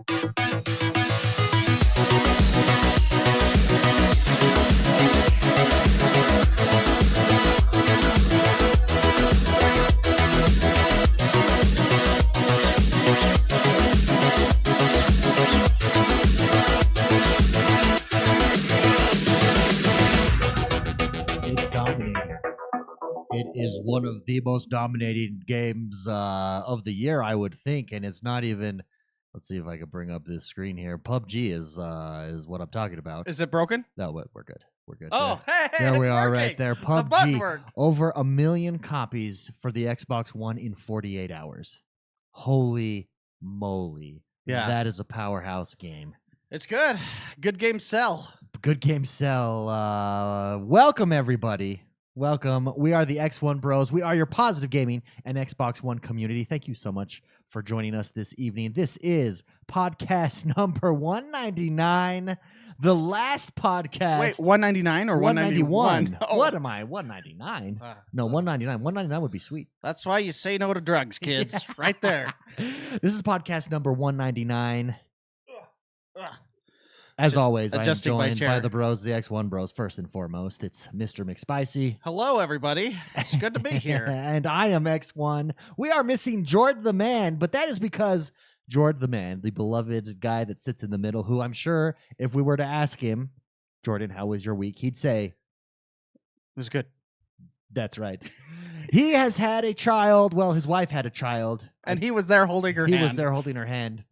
It is one of the most dominating games of the year, I would think, and it's not even. Let's see if I can bring up this screen here. PUBG is what I'm talking about. Is it broken? No, we're good. We're good. Oh, there we are, working. right there. The button PUBG, worked. over 1 million copies for the Xbox One in 48 hours. Holy moly! Yeah, that is a powerhouse game. It's good. Good game sell. Good game sell. Welcome, everybody. Welcome. We are the X1 Bros. We are your positive gaming and Xbox One community. Thank you so much for joining us this evening. This is podcast number 199, the last podcast. Wait, 199 or 191? Oh. What am I? 199? No, 199. 199 would be sweet. That's why you say no to drugs, kids. Right there. This is podcast number 199. As always, I'm joined by the bros, the X1 Bros, first and foremost. It's Mr. McSpicy. Hello, everybody. It's good to be here. And I am X1. We are missing Jord the Man, but that is because Jord the Man, the beloved guy that sits in the middle, who I'm sure if we were to ask him, Jordan, how was your week? He'd say, it was good. That's right. He has had a child. Well, his wife had a child. And he was there holding her hand. He was there holding her hand.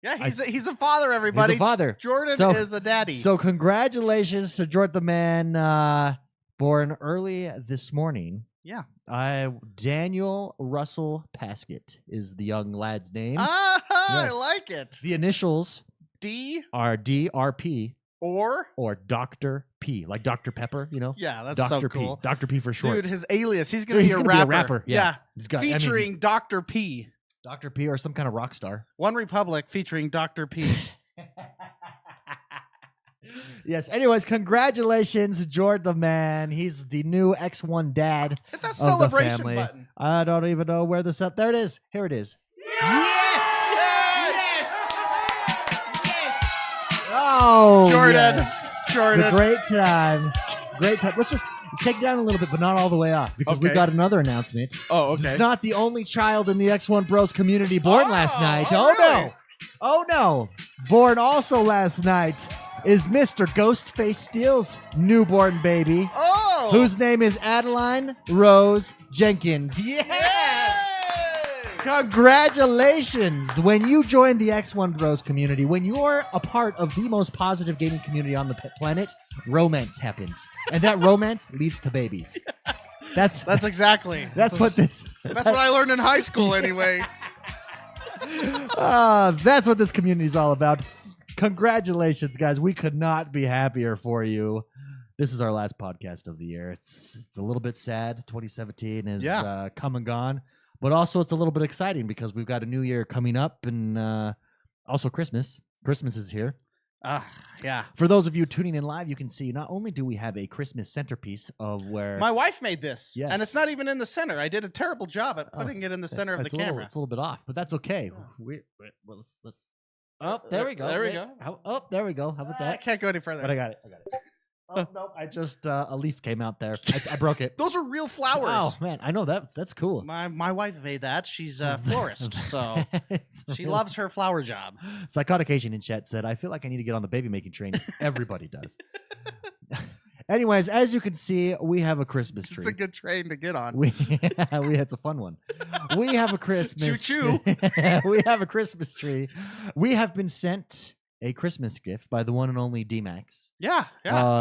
Yeah, he's a father, everybody. He's a father. Jordan is a daddy. So congratulations to Jordan the Man, born early this morning. Yeah. Daniel Russell Paskett is the young lad's name. Ah, yes. I like it. The initials D are DRP or Dr. P, like Dr. Pepper, you know? Yeah, that's Dr. so P. cool. Dr. P for short. Dude, his alias, he's going to be a rapper. Yeah. Featuring Dr. P. Dr. P or some kind of rock star. One Republic featuring Dr. P. Yes. Anyways, congratulations, Jord the Man. He's the new X1 dad Hit that of celebration the family. button. I don't even know where this up. There it is. Here it is. Yes! Oh, Jordan. yes. Jordan. It's a great time. Great time. Let's take it down a little bit, but not all the way off, because we've got another announcement. Oh, okay. It's not the only child in the X1 Bros community born last night. Oh, really? No. Oh, no. Born also last night is Mr. Ghostface Steele's newborn baby, whose name is Adeline Rose Jenkins. Yeah! Congratulations. When you join the X1 Bros community, when you're a part of the most positive gaming community on the planet, romance happens. And that romance leads to babies. That's exactly. That's what I learned in high school anyway. That's what this community is all about. Congratulations, guys. We could not be happier for you. This is our last podcast of the year. It's a little bit sad. 2017 is come and gone. But also, it's a little bit exciting because we've got a new year coming up, and also Christmas. Christmas is here. Yeah. For those of you tuning in live, you can see not only do we have a Christmas centerpiece of where my wife made this, yes. and it's not even in the center. I did a terrible job at putting it in the center of the camera. It's a little bit off, but that's okay. Let's. Oh, there we go. There we go. There we go. How about that? I can't go any further. But I got it. Oh, no, I just a leaf came out there. I broke it. Those are real flowers. Oh man, I know that's cool. My wife made that. She's a florist, so she loves her flower job. Psychotic Asian in chat said, "I feel like I need to get on the baby making train." Everybody does. Anyways, as you can see, we have a Christmas tree. It's a good train to get on. It's a fun one. We have a Christmas. Choo choo. We have a Christmas tree. We have been sent a Christmas gift by the one and only D-Max. Yeah.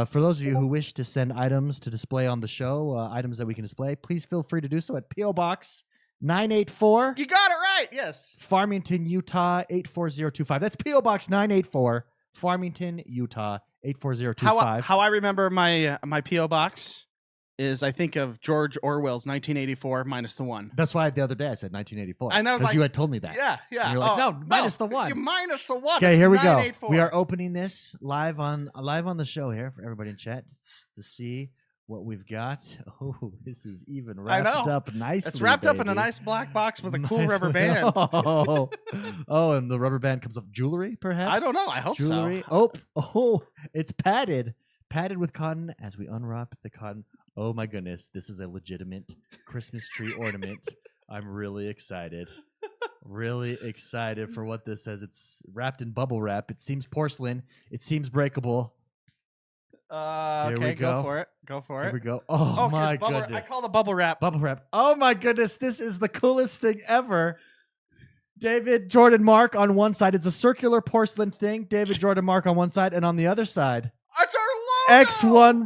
For those of you who wish to send items to display on the show, items that we can display, please feel free to do so at P.O. Box 984. You got it right. Yes. Farmington, Utah 84025. That's P.O. Box 984, Farmington, Utah 84025. How I remember my P.O. Box is I think of George Orwell's 1984 minus the one. That's why the other day I said 1984. I know, because you had told me that. Yeah. And you're like, no, minus the one. You minus the one. Okay, here we go. We are opening this live on the show here for everybody in chat to see what we've got. Oh, this is even I wrapped know. up nicely. It's wrapped up in a baby. nice black box with a cool Nice rubber one. band. Oh, and the rubber band comes up jewelry, perhaps? I don't know. I hope Jewelry. so. Oh, it's padded. Padded with cotton as we unwrap the cotton. Oh my goodness, this is a legitimate Christmas tree ornament. I'm really excited. Really excited for what this says. It's wrapped in bubble wrap. It seems porcelain. It seems breakable. Here Okay, we go. go for it. Go for Here it. we go. Oh my I goodness. call the bubble wrap. Bubble wrap. Oh my goodness, this is the coolest thing ever. David Jordan Mark on one side. It's a circular porcelain thing. David Jordan Mark on one side, and on the other side, It's our logo.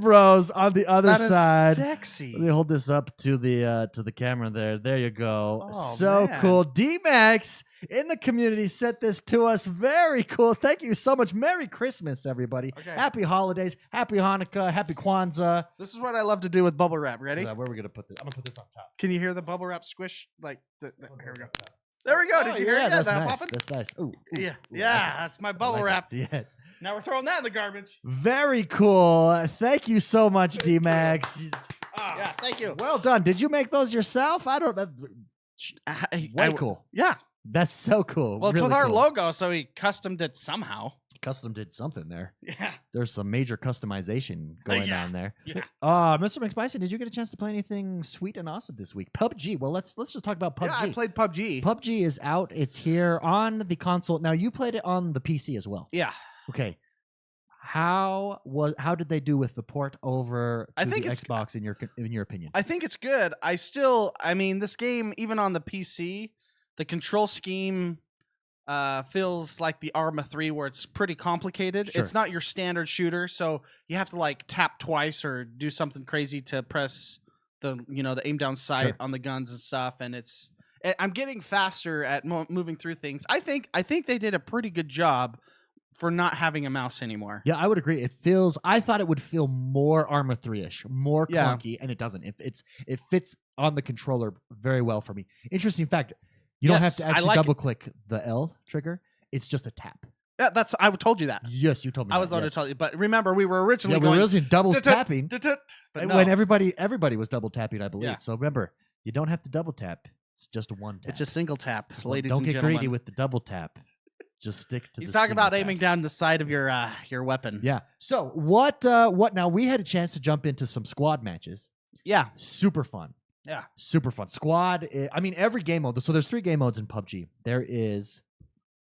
X1Bros on the other That is side. sexy. Let me hold this up to the camera there. There you go. Oh, So man. cool. D-Max in the community sent this to us. Very cool. Thank you so much. Merry Christmas, everybody. Okay. Happy holidays. Happy Hanukkah. Happy Kwanzaa. This is what I love to do with bubble wrap. Ready? Where are we gonna put this? I'm gonna put this on top. Can you hear the bubble wrap squish? Like, here we go. There we go. Did you hear yeah, it? that's that nice. popping? That's nice. Ooh, Yeah, ooh, yeah, that's my bubble wrap. Yes. Now we're throwing that in the garbage. Very cool. Thank you so much, D-Max. Yeah, thank you. Well done. Did you make those yourself? I don't know. Way cool. Yeah. That's so cool. Well, it's Really with our cool. logo, so he customed it somehow. Custom did something there. Yeah. There's some major customization going Yeah. on there. Yeah. Mr. McSpicy, did you get a chance to play anything sweet and awesome this week? PUBG. Well, let's just talk about PUBG. Yeah, I played PUBG. PUBG is out. It's here on the console. Now, you played it on the PC as well. Yeah. Okay. How did they do with the port over to I think the it's- Xbox in your opinion? I think it's good. I mean, this game, even on the PC, the control scheme feels like the Arma 3 where it's pretty complicated. Sure. It's not your standard shooter, so you have to like tap twice or do something crazy to press the aim down sight Sure. on the guns and stuff, and I'm getting faster at moving through things. I think they did a pretty good job for not having a mouse anymore. Yeah, I would agree. I thought it would feel more Arma 3-ish, more Yeah. clunky, and it doesn't. It fits on the controller very well for me. Interesting fact, you don't have Yes, to I actually like it. double click the L trigger. It's just a tap. Yeah, I told you that. Yes, you told me I was that. going yes. to tell you, but remember we were originally Yeah, we going were originally double tut, tut, tapping tut, tut, but no. when everybody was double tapping, I believe. Yeah. So remember, you don't have to double tap. It's just a one tap. It's a single tap, Just ladies don't and get gentlemen. greedy with the double tap. Just stick to He's the talking single about tap. aiming down the side of your weapon. Yeah. So what now we had a chance to jump into some squad matches. Yeah. Super fun. Yeah. Super fun. Squad, I mean, every game mode. So there's 3 game modes in PUBG. There is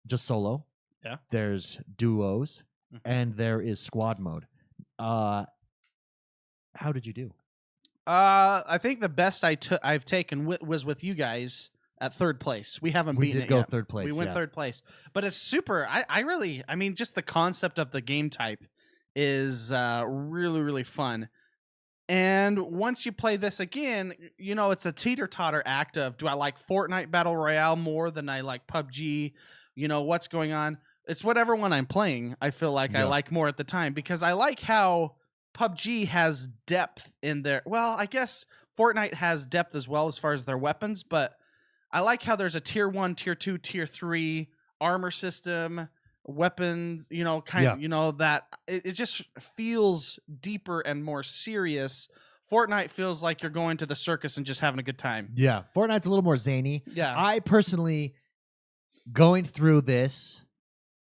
just solo. Yeah. There's duos. Mhm. And there is squad mode. How did you do? I think the best I've taken was with you guys at 3rd place. We haven't We beaten did it go yet. 3rd place. We went yeah. 3rd place. But it's super. I mean, just the concept of the game type is really, really fun. And once you play this again, it's a teeter-totter act of, do I like Fortnite Battle Royale more than I like PUBG? What's going on? It's whatever one I'm playing, I feel like I Yeah. like more at the time, because I like how PUBG has depth in there. Well, I guess Fortnite has depth as well as far as their weapons, but I like how there's a tier 1, tier 2, tier 3 armor system, weapons, that it just feels deeper and more serious. Fortnite feels like you're going to the circus and just having a good time. Yeah. Fortnite's a little more zany. Yeah. I personally, going through this,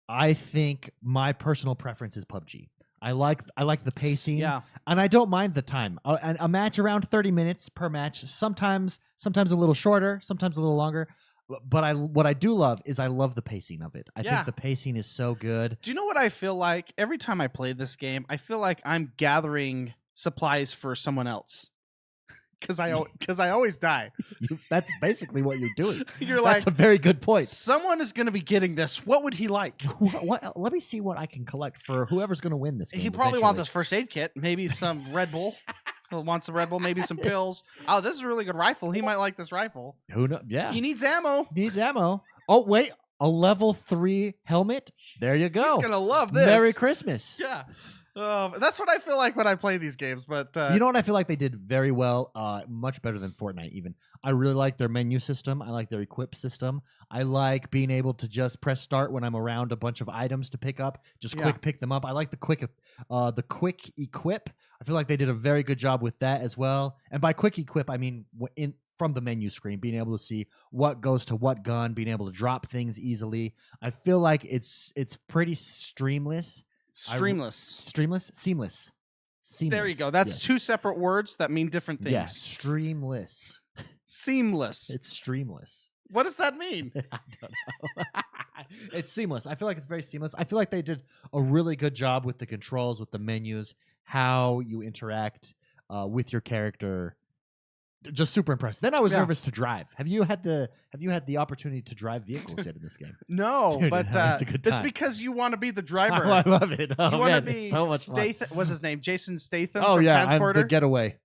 I think my personal preference is PUBG. I like the pacing. Yeah. And I don't mind the time. A match around 30 minutes per match. Sometimes a little shorter, sometimes a little longer. But what I do love is I love the pacing of it. I Yeah. think the pacing is so good. Do you know what I feel like? Every time I play this game, I feel like I'm gathering supplies for someone else. Because I always die. That's basically what you're doing. You're That's like, a very good point. someone is going to be getting this. What would he like? What, let me see what I can collect for whoever's going to win this game. He probably wants eventually. this first aid kit, maybe some Red Bull. He wants a Red Bull, maybe some pills. Oh, this is a really good rifle. He might like this rifle. Who knows? Yeah. He needs ammo. Needs ammo. Oh, wait. A level 3 helmet? There you go. He's going to love this. Merry Christmas. Yeah. That's what I feel like when I play these games. But you know what I feel like they did very well, much better than Fortnite even. I really like their menu system. I like their equip system. I like being able to just press start when I'm around a bunch of items to pick up. Just quick pick them up. I like the quick equip. I feel like they did a very good job with that as well. And by quick equip, I mean from the menu screen, being able to see what goes to what gun, being able to drop things easily. I feel like it's pretty seamless. Seamless. There you go. That's two separate words that mean different things. Yeah, streamless. Seamless. It's streamless. What does that mean? I don't know. It's seamless. I feel like it's very seamless. I feel like they did a really good job with the controls, with the menus, how you interact with your character. Just super impressed. Then I was nervous to drive. Have you had the opportunity to drive vehicles yet in this game? No, Dude, but it's because you want to be the driver. I love it. Oh, you want to man, be so much Statham. What's his name? Jason Statham. Oh from yeah, I'm Transporter. the getaway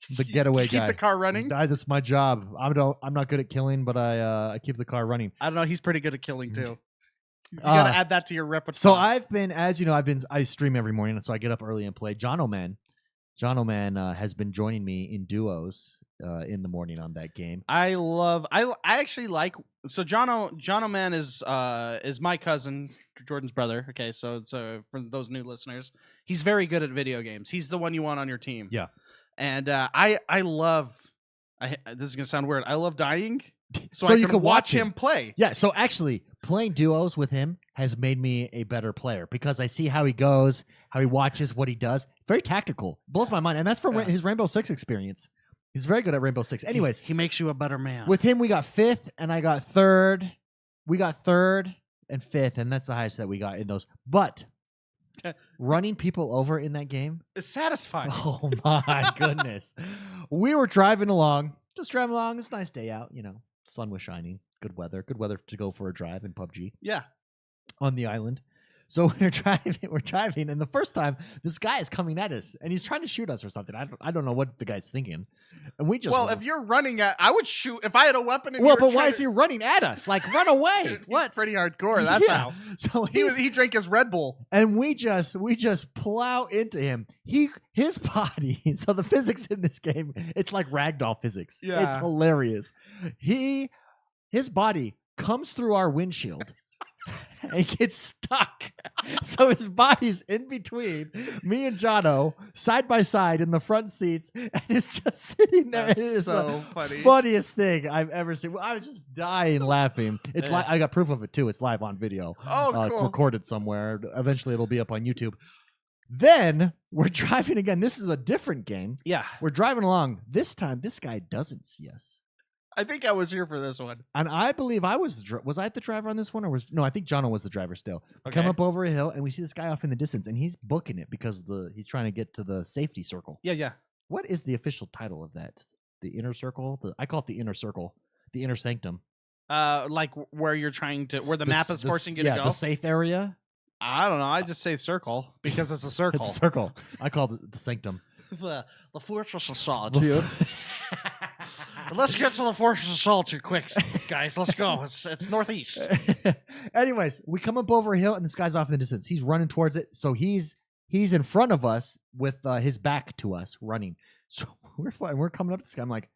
guy. Keep the car running. That's my job. I'm not good at killing, but I keep the car running. I don't know. He's pretty good at killing too. You gotta add that to your repertoire. So I've been, as you know, I stream every morning, so I get up early and play. John O'Man has been joining me in duos in the morning on that game. I actually like. So John O'Man is my cousin, Jordan's brother. Okay, so for those new listeners, he's very good at video games. He's the one you want on your team. Yeah, and I love. This is gonna sound weird. I love dying, so you can watch him play. Yeah, so actually playing duos with him has made me a better player because I see how he goes, how he watches, what he does. Very tactical. Blows my mind. And that's from his Rainbow Six experience. He's very good at Rainbow Six. Anyways. He makes you a better man. With him, we got 5th, and I got 3rd. We got 3rd and 5th, and that's the highest that we got in those. But running people over in that game. It's satisfying. Oh, my goodness. We were driving along. Just driving along. It's a nice day out, Sun was shining. Good weather to go for a drive in PUBG. Yeah. On the island. So we're driving, and the first time this guy is coming at us, and he's trying to shoot us or something. I don't know what the guy's thinking, and we just if you're running I would shoot if I had a weapon. And but why is he running at us? Like, run away! What? Pretty hardcore. That's how. So he drank his Red Bull, and we just plow into him. His body. So the physics in this game, it's like ragdoll physics. Yeah, it's hilarious. His body comes through our windshield. And gets stuck. So his body's in between me and Jono, side by side in the front seats, and it's just sitting there. That's it is so the funny. Funniest thing I've ever seen. I was just dying laughing. It's I got proof of it too. It's live on video. Oh, cool. It's recorded somewhere. Eventually it'll be up on YouTube. Then we're driving again. This is a different game. Yeah. We're driving along. This time, this guy doesn't see us. I think I was here for this one. And I believe I was I the driver on this one, or no, I think Jono was the driver still. We Okay. come up over a hill and we see this guy off in the distance, and he's booking it because he's trying to get to the safety circle. Yeah. What is the official title of that? The inner circle? I call it the inner circle. The inner sanctum. Like where you're trying to where the map is forcing you to go? Yeah, the safe area. I don't know. I just say circle because it's a circle. It's a circle. I call it the sanctum. The fortress of solitude. Let's get to the fortress of solitude quick, guys. Let's go. It's northeast. Anyways, we come up over a hill, and this guy's off in the distance. He's running towards it, so he's in front of us with his back to us, running. So we're flying. We're coming up to this guy. I'm like,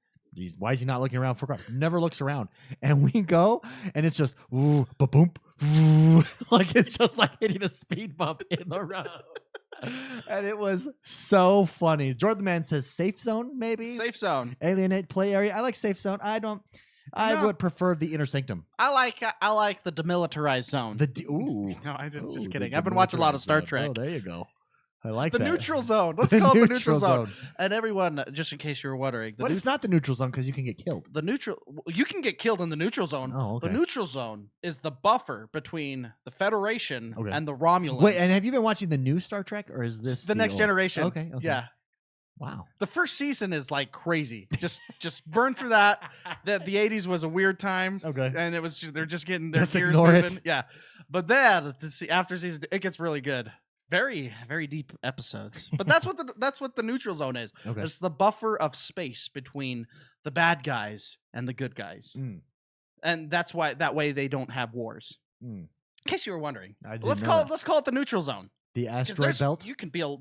why is he not looking around for crap? Never looks around. And we go, and it's just ooh, ba-boom, ooh, like it's just like hitting a speed bump in the road. And it was so funny. Jordan the Man says safe zone, maybe? Safe zone. Alienate play area. I like safe zone. I would prefer the inner sanctum. I like the demilitarized zone. Ooh. No, just kidding. I've been watching a lot of Star Trek. Oh, there you go. I like the that. Neutral zone. Let's call it the neutral zone. And everyone, just in case you were wondering, it's not the neutral zone because you can get killed. You can get killed in the neutral zone. Oh, okay. The neutral zone is the buffer between the Federation and the Romulans. Wait, and have you been watching the new Star Trek, or is this the Next Generation? Okay. Yeah. Wow. The first season is like crazy. Just burn through that. The 80s was a weird time. Okay. And they're just getting their gears ignore moving. it. Yeah. But then after season, it gets really good. Very, very deep episodes. But that's what the neutral zone is. Okay. It's the buffer of space between the bad guys and the good guys. Mm. And that's why that way they don't have wars. Mm. In case you were wondering, I didn't let's know call that. it. Let's call it the neutral zone. The 'Cause asteroid belt.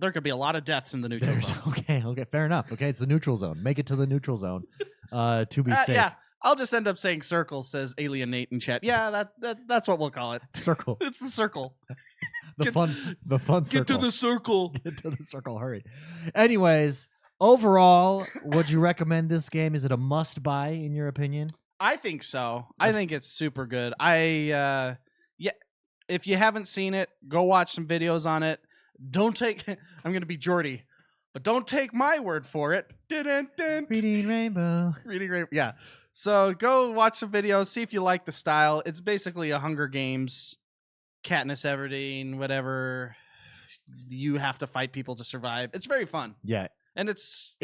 there could be a lot of deaths in the neutral zone. Okay, fair enough. Okay, it's the neutral zone. Make it to the neutral zone to be safe. Yeah, I'll just end up saying circle. Says Alien Nate in chat. Yeah, that's what we'll call it. Circle. It's the circle. The fun circle. Get to the circle. Get to the circle. Hurry. Anyways, overall, would you recommend this game? Is it a must buy in your opinion? I think so. I think it's super good. Yeah, if you haven't seen it, go watch some videos on it. Don't take I'm gonna be Jordy, but don't take my word for it. Reading Rainbow. Reading Rainbow. Yeah. So go watch some videos, see if you like the style. It's basically a Hunger Games, Katniss Everdeen, whatever. You have to fight people to survive. It's very fun. Yeah. And it's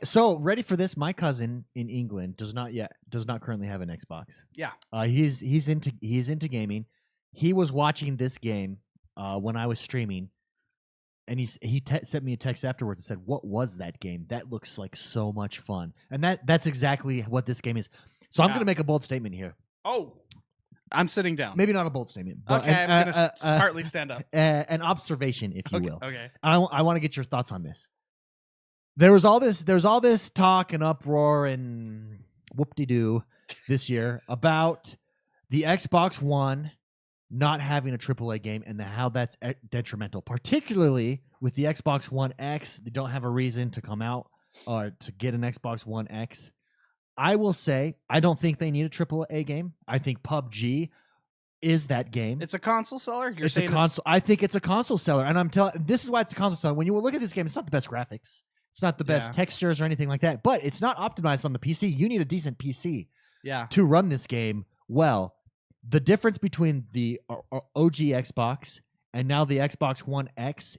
so ready for this. My cousin in England does not currently have an Xbox. Yeah. He's into gaming. He was watching this game when I was streaming, and he sent me a text afterwards and said, "What was that game? That looks like so much fun." And that's exactly what this game is. So I'm going to make a bold statement here. Oh, I'm sitting down. Maybe not a bold statement, but okay, I'm going to partly stand up. An observation, if you will. Okay. I want to get your thoughts on this. There's all this talk and uproar and whoop-de-doo this year about the Xbox One not having a AAA game and how that's detrimental, particularly with the Xbox One X. They don't have a reason to come out or to get an Xbox One X. I will say I don't think they need a AAA game. I think PUBG is that game. It's a console seller? It's a console. I think it's a console seller, and I'm telling. This is why it's a console seller. When you look at this game, it's not the best graphics. It's not the best textures or anything like that, but it's not optimized on the PC. You need a decent PC to run this game well. The difference between the OG Xbox and now the Xbox One X,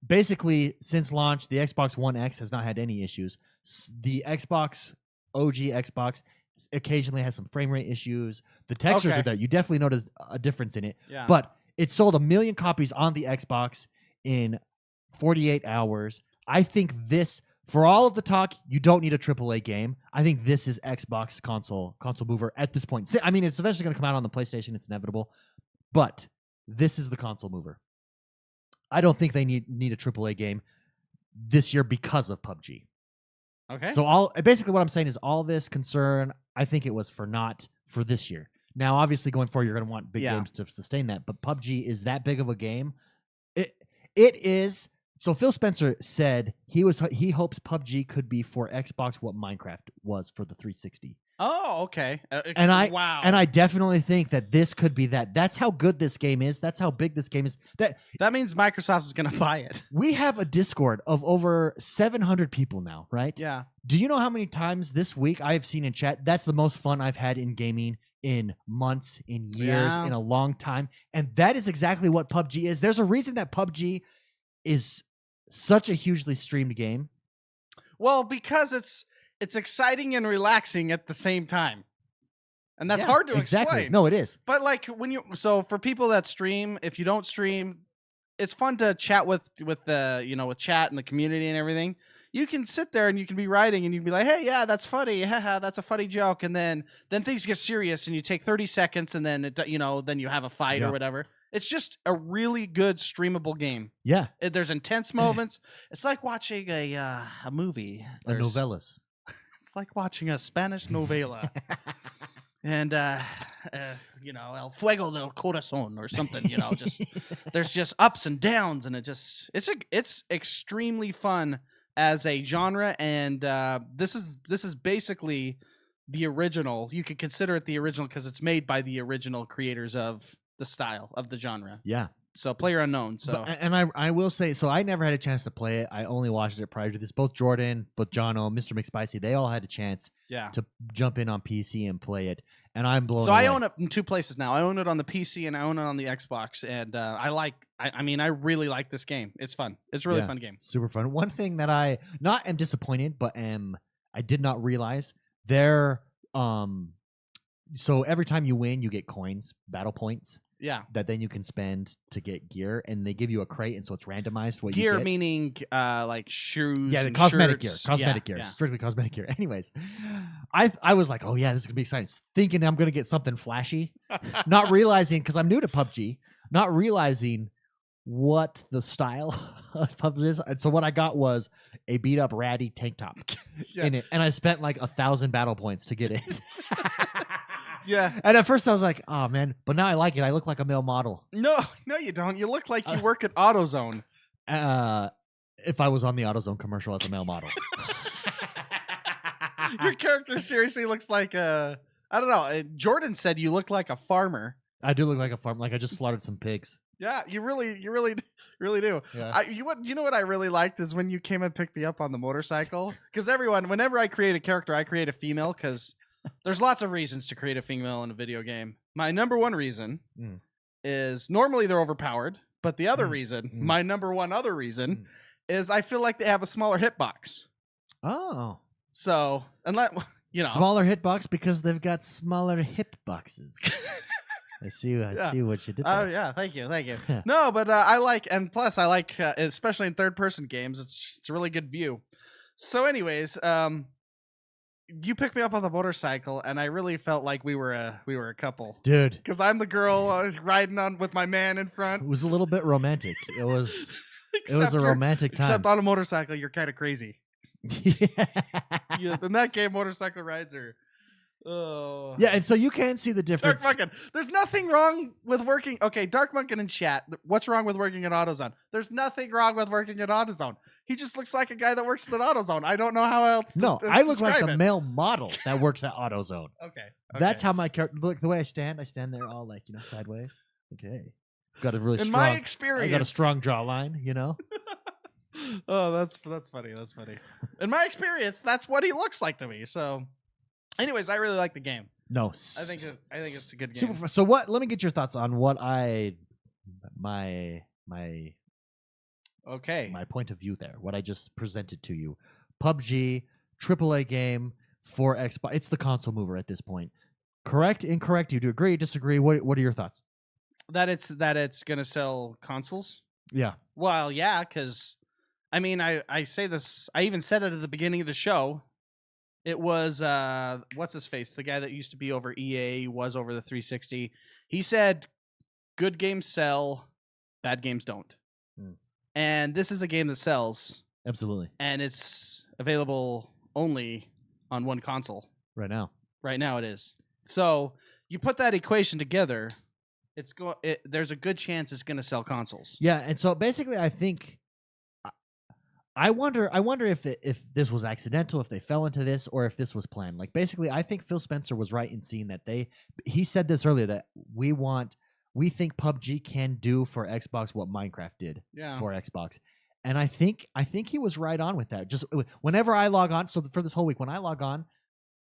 basically since launch, the Xbox One X has not had any issues. The OG Xbox occasionally has some frame rate issues. The textures are there. You definitely notice a difference in it. Yeah. But it sold 1 million copies on the Xbox in 48 hours. I think this, for all of the talk, you don't need a AAA game. I think this is Xbox console mover at this point. I mean, it's eventually going to come out on the PlayStation. It's inevitable. But this is the console mover. I don't think they need a AAA game this year because of PUBG. Okay. So basically what I'm saying is all this concern, I think it was not for this year. Now, obviously, going forward, you're going to want big games to sustain that. But PUBG is that big of a game. It is. So Phil Spencer said he hopes PUBG could be for Xbox what Minecraft was for the 360. Oh, okay. And I definitely think that this could be that. That's how good this game is. That's how big this game is. That means Microsoft is going to buy it. We have a Discord of over 700 people now, right? Yeah. Do you know how many times this week I have seen in chat? That's the most fun I've had in gaming in months, in years, in a long time. And that is exactly what PUBG is. There's a reason that PUBG is such a hugely streamed game. Well, because it's exciting and relaxing at the same time. And that's hard to explain. No, it is. But like so for people that stream, if you don't stream, it's fun to chat with with chat and the community and everything. You can sit there and you can be writing and you can be like, "Hey, yeah, that's funny. Haha, that's a funny joke." And then things get serious and you take 30 seconds and then then you have a fight or whatever. It's just a really good streamable game. Yeah. There's intense moments. It's like watching a movie. A novellas. It's like watching a Spanish novela. And El Fuego del Corazon or something, just there's just ups and downs, and it's extremely fun as a genre, and this is basically the original. You could consider it the original because it's made by the original creators of the style of the genre. Yeah. So PlayerUnknown. So I will say, so I never had a chance to play it. I only watched it prior to this. Both Jordan, Jono, Mr. McSpicy, they all had a chance to jump in on PC and play it. And I'm blown away. I own it in two places now. I own it on the PC and I own it on the Xbox. And I really like this game. It's fun. It's a really fun game. Super fun. One thing that I not am disappointed, but I did not realize so every time you win, you get coins, battle points. Yeah. that then you can spend to get gear, and they give you a crate, and so it's randomized what Gear you get. meaning like shoes. Yeah, the and cosmetic shirts. gear. Cosmetic Yeah, gear. yeah. Strictly cosmetic gear. Anyways, I was like, oh yeah, this is gonna be exciting. Thinking I'm gonna get something flashy. Not realizing, because I'm new to PUBG, not realizing what the style of PUBG is. And so what I got was a beat up ratty tank top in it. And I spent like 1,000 battle points to get it. Yeah. And at first I was like, oh man, but now I like it. I look like a male model. No, you don't. You look like you work at AutoZone. If I was on the AutoZone commercial as a male model. Your character seriously looks like I don't know. Jordan said you look like a farmer. I do look like a farm. Like I just slaughtered some pigs. Yeah, you really do. Yeah. You know what I really liked is when you came and picked me up on the motorcycle. Because whenever I create a character, I create a female because there's lots of reasons to create a female in a video game. My number one reason is normally they're overpowered, but the other reason, my number one other reason, is I feel like they have a smaller hitbox. Oh. So, unless smaller hitbox because they've got smaller hip boxes. I see what you did there. Oh yeah, thank you. No, but I like, and plus I like, especially in third-person games, it's a really good view. So, anyways, you picked me up on the motorcycle, and I really felt like we were a couple, dude. Because I'm the girl riding on with my man in front. It was a little bit romantic. It was a romantic time. Except on a motorcycle, you're kind of crazy. Yeah. In that game, motorcycle rides are. Oh. Yeah, and so you can see the difference. Dark Munkin. There's nothing wrong with working. Okay, Dark Munkin in chat. What's wrong with working at AutoZone? There's nothing wrong with working at AutoZone. He just looks like a guy that works at AutoZone. I don't know how else. I look like the male model that works at AutoZone. Okay. That's how my character look. The way I stand there all like sideways. Okay, got a really in strong. My experience, I got a strong jawline. Oh, that's funny. That's funny. In my experience, that's what he looks like to me. So. Anyways, I really like the game. No, I think it's a good game. Super. So what? Let me get your thoughts on what my point of view there. What I just presented to you. PUBG, AAA game for Xbox. It's the console mover at this point. Correct? Incorrect? You do agree? Disagree? What are your thoughts? That it's gonna sell consoles. Yeah. Well, yeah, because I say this. I even said it at the beginning of the show. It was what's his face? The guy that used to be over EA was over the 360. He said, "Good games sell, bad games don't." And this is a game that sells. Absolutely. And it's available only on one console right now. Right now it is. So you put that equation together, there's a good chance it's going to sell consoles. Yeah, and so basically, I think. I wonder if this was accidental, if they fell into this, or if this was planned. Like basically, I think Phil Spencer was right in seeing that he said this earlier that we think PUBG can do for Xbox what Minecraft did for Xbox, and I think he was right on with that. Just whenever I log on, so for this whole week, when I log on,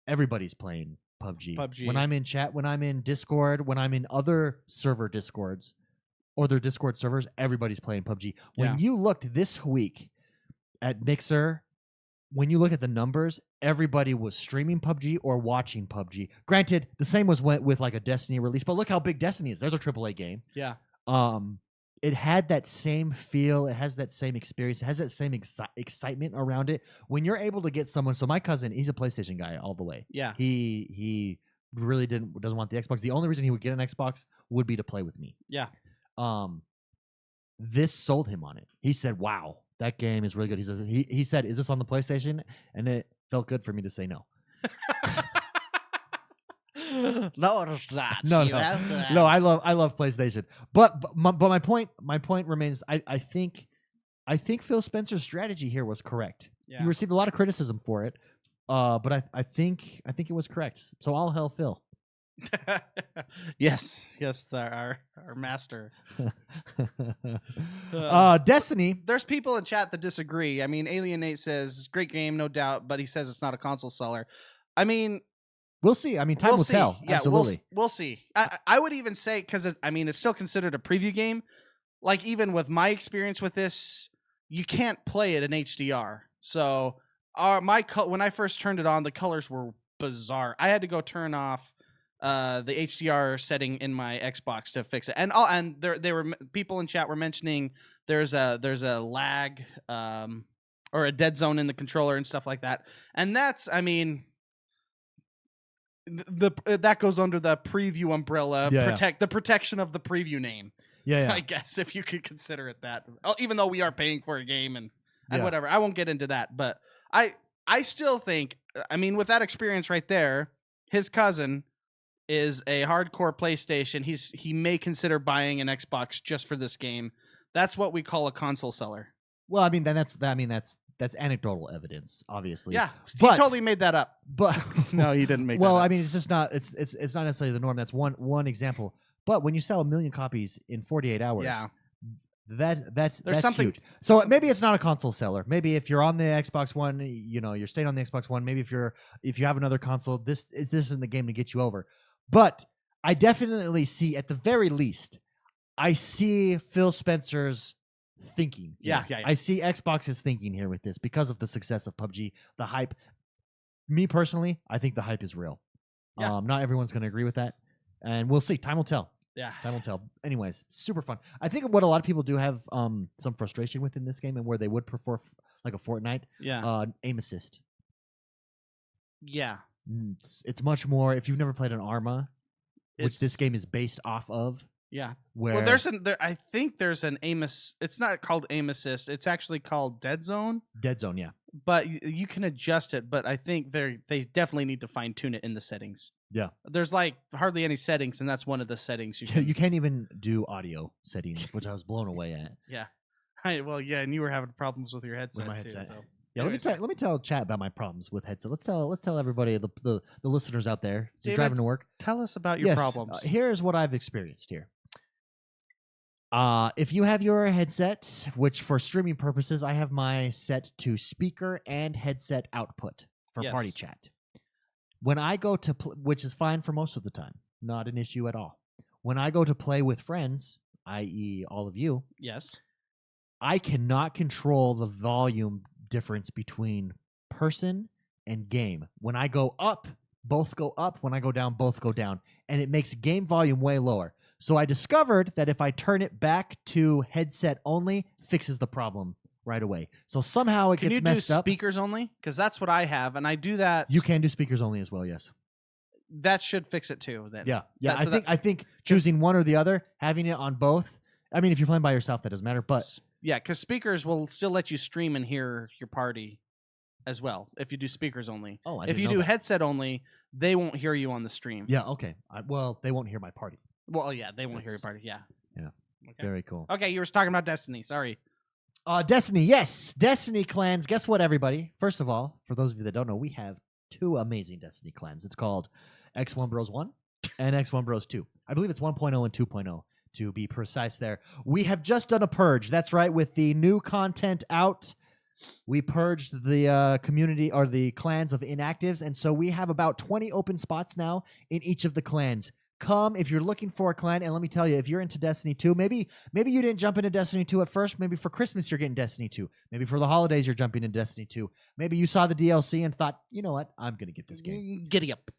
everybody's playing PUBG. When I'm in chat, when I'm in Discord, when I'm in other server Discords or their Discord servers, everybody's playing PUBG. When you looked this week at Mixer, when you look at the numbers, everybody was streaming PUBG or watching PUBG. Granted, the same was with like a Destiny release, but look how big Destiny is. There's a AAA game. Yeah. It had that same feel. It has that same experience. It has that same excitement around it. When you're able to get someone, so my cousin, he's a PlayStation guy all the way. Yeah. He really doesn't want the Xbox. The only reason he would get an Xbox would be to play with me. Yeah. This sold him on it. He said, "Wow, that game is really good." He said, "Is this on the PlayStation?" And it felt good for me to say no. No, it's not. No. I love PlayStation. But my point remains. I think Phil Spencer's strategy here was correct. Yeah. He received a lot of criticism for it, but I think it was correct. So all hail Phil. yes, our master. Destiny. There's people in chat that disagree. I mean, Alien Nate says great game, no doubt, but he says it's not a console seller. I mean, we'll see. I mean, time will tell. Yeah, absolutely. We'll see. I would even say because it's still considered a preview game. Like even with my experience with this, you can't play it in HDR. So when I first turned it on, the colors were bizarre. I had to go turn off the HDR setting in my Xbox to fix it. And there were people in chat were mentioning there's a lag or a dead zone in the controller and stuff like that. And that's, I mean, that goes under the preview umbrella, the protection of the preview name. Yeah. I guess, if you could consider it that. Even though we are paying for a game and whatever, I won't get into that. But I still think, I mean, with that experience right there, his cousin is a hardcore PlayStation. He may consider buying an Xbox just for this game. That's what we call a console seller. Well, I mean, that's anecdotal evidence, obviously. Yeah, he totally made that up. But no, he didn't make. Well, that up. I mean, it's just not. It's not necessarily the norm. That's one example. But when you sell 1 million copies in 48 hours, that's something huge. So maybe it's not a console seller. Maybe if you're on the Xbox One, you're staying on the Xbox One. Maybe if you have another console, this isn't the game to get you over. But I definitely see, at the very least, I see Phil Spencer's thinking. Yeah. I see Xbox's thinking here with this because of the success of PUBG, the hype. Me personally, I think the hype is real. Yeah. Not everyone's going to agree with that, and we'll see. Time will tell. Yeah, time will tell. Anyways, super fun. I think what a lot of people do have some frustration with in this game, and where they would prefer like a Fortnite. Yeah. Aim assist. Yeah. It's much more. If you've never played an Arma, which this game is based off of. Yeah. Where I think there's an aim it's not called aim assist. It's actually called dead zone. Dead zone, yeah. But you can adjust it, but I think they definitely need to fine tune it in the settings. Yeah. There's like hardly any settings, and that's one of the settings you can't even do audio settings, which I was blown away at. Yeah. And you were having problems with your headset, with my too. headset. So. Yeah, let me tell chat about my problems with headset. Let's tell everybody, the listeners out there, you're driving to work. Tell us about your problems. Here's what I've experienced here. If you have your headset, which for streaming purposes, I have my set to speaker and headset output for party chat. When I go to, which is fine for most of the time, not an issue at all. When I go to play with friends, i.e. all of you, yes, I cannot control the volume difference between person and game. When I go up, both go up. When I go down, both go down. And it makes game volume way lower. So I discovered that if I turn it back to headset only, fixes the problem right away. So somehow it gets messed up. Can you do speakers only? Because that's what I have, and I do that. You can do speakers only as well, yes. That should fix it too. Then. Yeah. I think choosing one or the other, having it on both. I mean, if you're playing by yourself, that doesn't matter. But yeah, because speakers will still let you stream and hear your party as well if you do speakers only. Oh, if you do headset only, they won't hear you on the stream. Yeah. Okay. They won't hear my party. Well, yeah, they won't hear your party. Yeah. Yeah. Okay. Very cool. Okay, you were talking about Destiny. Sorry. Destiny, yes. Destiny clans. Guess what, everybody? First of all, for those of you that don't know, we have 2 amazing Destiny clans. It's called Xonebros 1 and Xonebros 2. I believe it's 1.0 and 2.0 to be precise there. We have just done a purge. That's right. With the new content out, we purged the community or the clans of inactives. And so we have about 20 open spots now in each of the clans. Come if you're looking for a clan, and let me tell you, if you're into Destiny 2, maybe you didn't jump into Destiny 2 at first. Maybe for Christmas you're getting Destiny 2. Maybe for the holidays you're jumping into Destiny 2. Maybe you saw the DLC and thought, you know what, I'm gonna get this game. Giddy up.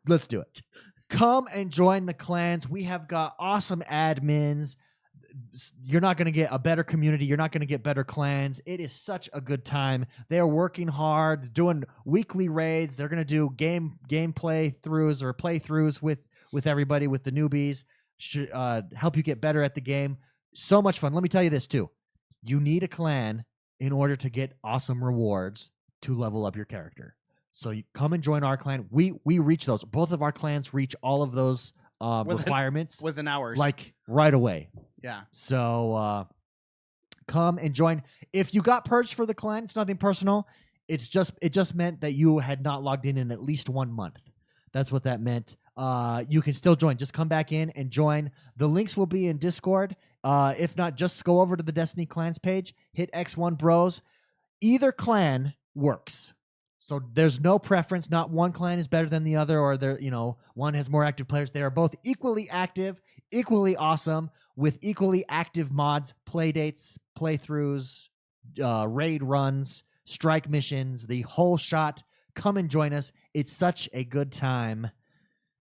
Let's do it. Come and join the clans. We have got awesome admins. You're not going to get a better community. You're not going to get better clans. It is such a good time. They are working hard, doing weekly raids. They're going to do game playthroughs or playthroughs with everybody, with the newbies, help you get better at the game. So much fun. Let me tell you this too. You need a clan in order to get awesome rewards to level up your character. So you come and join our clan. We reach those. Both of our clans reach all of those requirements within hours, like right away. Yeah. So come and join. If you got purged for the clan, it's nothing personal. It just meant that you had not logged in at least 1 month. That's what that meant. You can still join. Just come back in and join. The links will be in Discord. If not, just go over to the Destiny Clans page. Hit Xonebros. Either clan works. So there's no preference. Not one clan is better than the other, or one has more active players. They are both equally active, equally awesome, with equally active mods, play dates, playthroughs, raid runs, strike missions, the whole shot. Come and join us. It's such a good time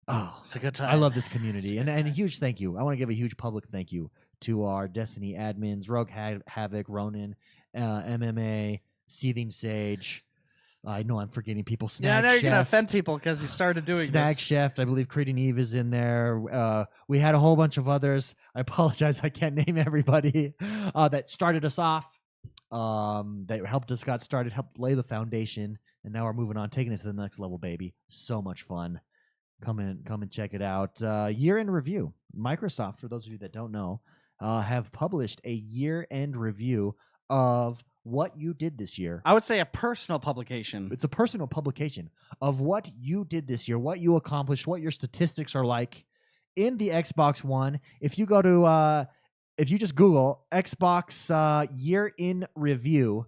Oh, It's a good time. I love this community. It's a good And a time. huge thank you. I want to give a huge public thank you to our Destiny admins, Rogue Havoc, Ronin, MMA, Seething Sage. I know I'm forgetting people. Yeah, I Snag know you're gonna Chef. offend people because you started doing Snag this. Chef, I believe Creed Eve is in there. We had a whole bunch of others. I apologize, I can't name everybody that started us off. That helped us got started, helped lay the foundation, and now we're moving on, taking it to the next level, baby. So much fun. Come and check it out. Year end review. Microsoft, for those of you that don't know, have published a year end review of what you did this year. I would say a personal publication. It's a personal publication of what you did this year, what you accomplished, what your statistics are like in the Xbox One. If you go to, if you just Google Xbox year in review,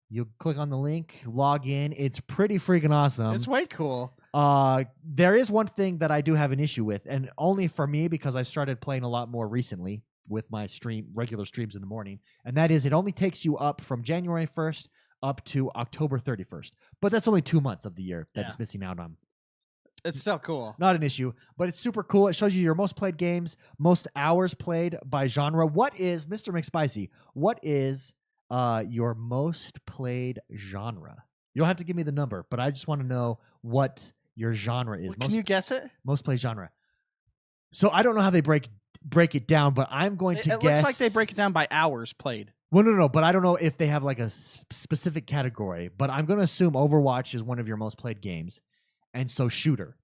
you click on the link, log in. It's pretty freaking awesome. It's way cool. There is one thing that I do have an issue with, and only for me because I started playing a lot more recently with my regular streams in the morning, and that is it only takes you up from January 1st up to October 31st. But that's only 2 months of the year that it's missing out on. It's still cool. Not an issue, but it's super cool. It shows you your most played games, most hours played by genre. What is, Mr. McSpicy, what is your most played genre? You don't have to give me the number, but I just want to know what your genre is. Can you guess it? Most played genre. So I don't know how they break it down, but I'm going to guess. It looks like they break it down by hours played. Well, no, but I don't know if they have like a specific category. But I'm going to assume Overwatch is one of your most played games, and so shooter.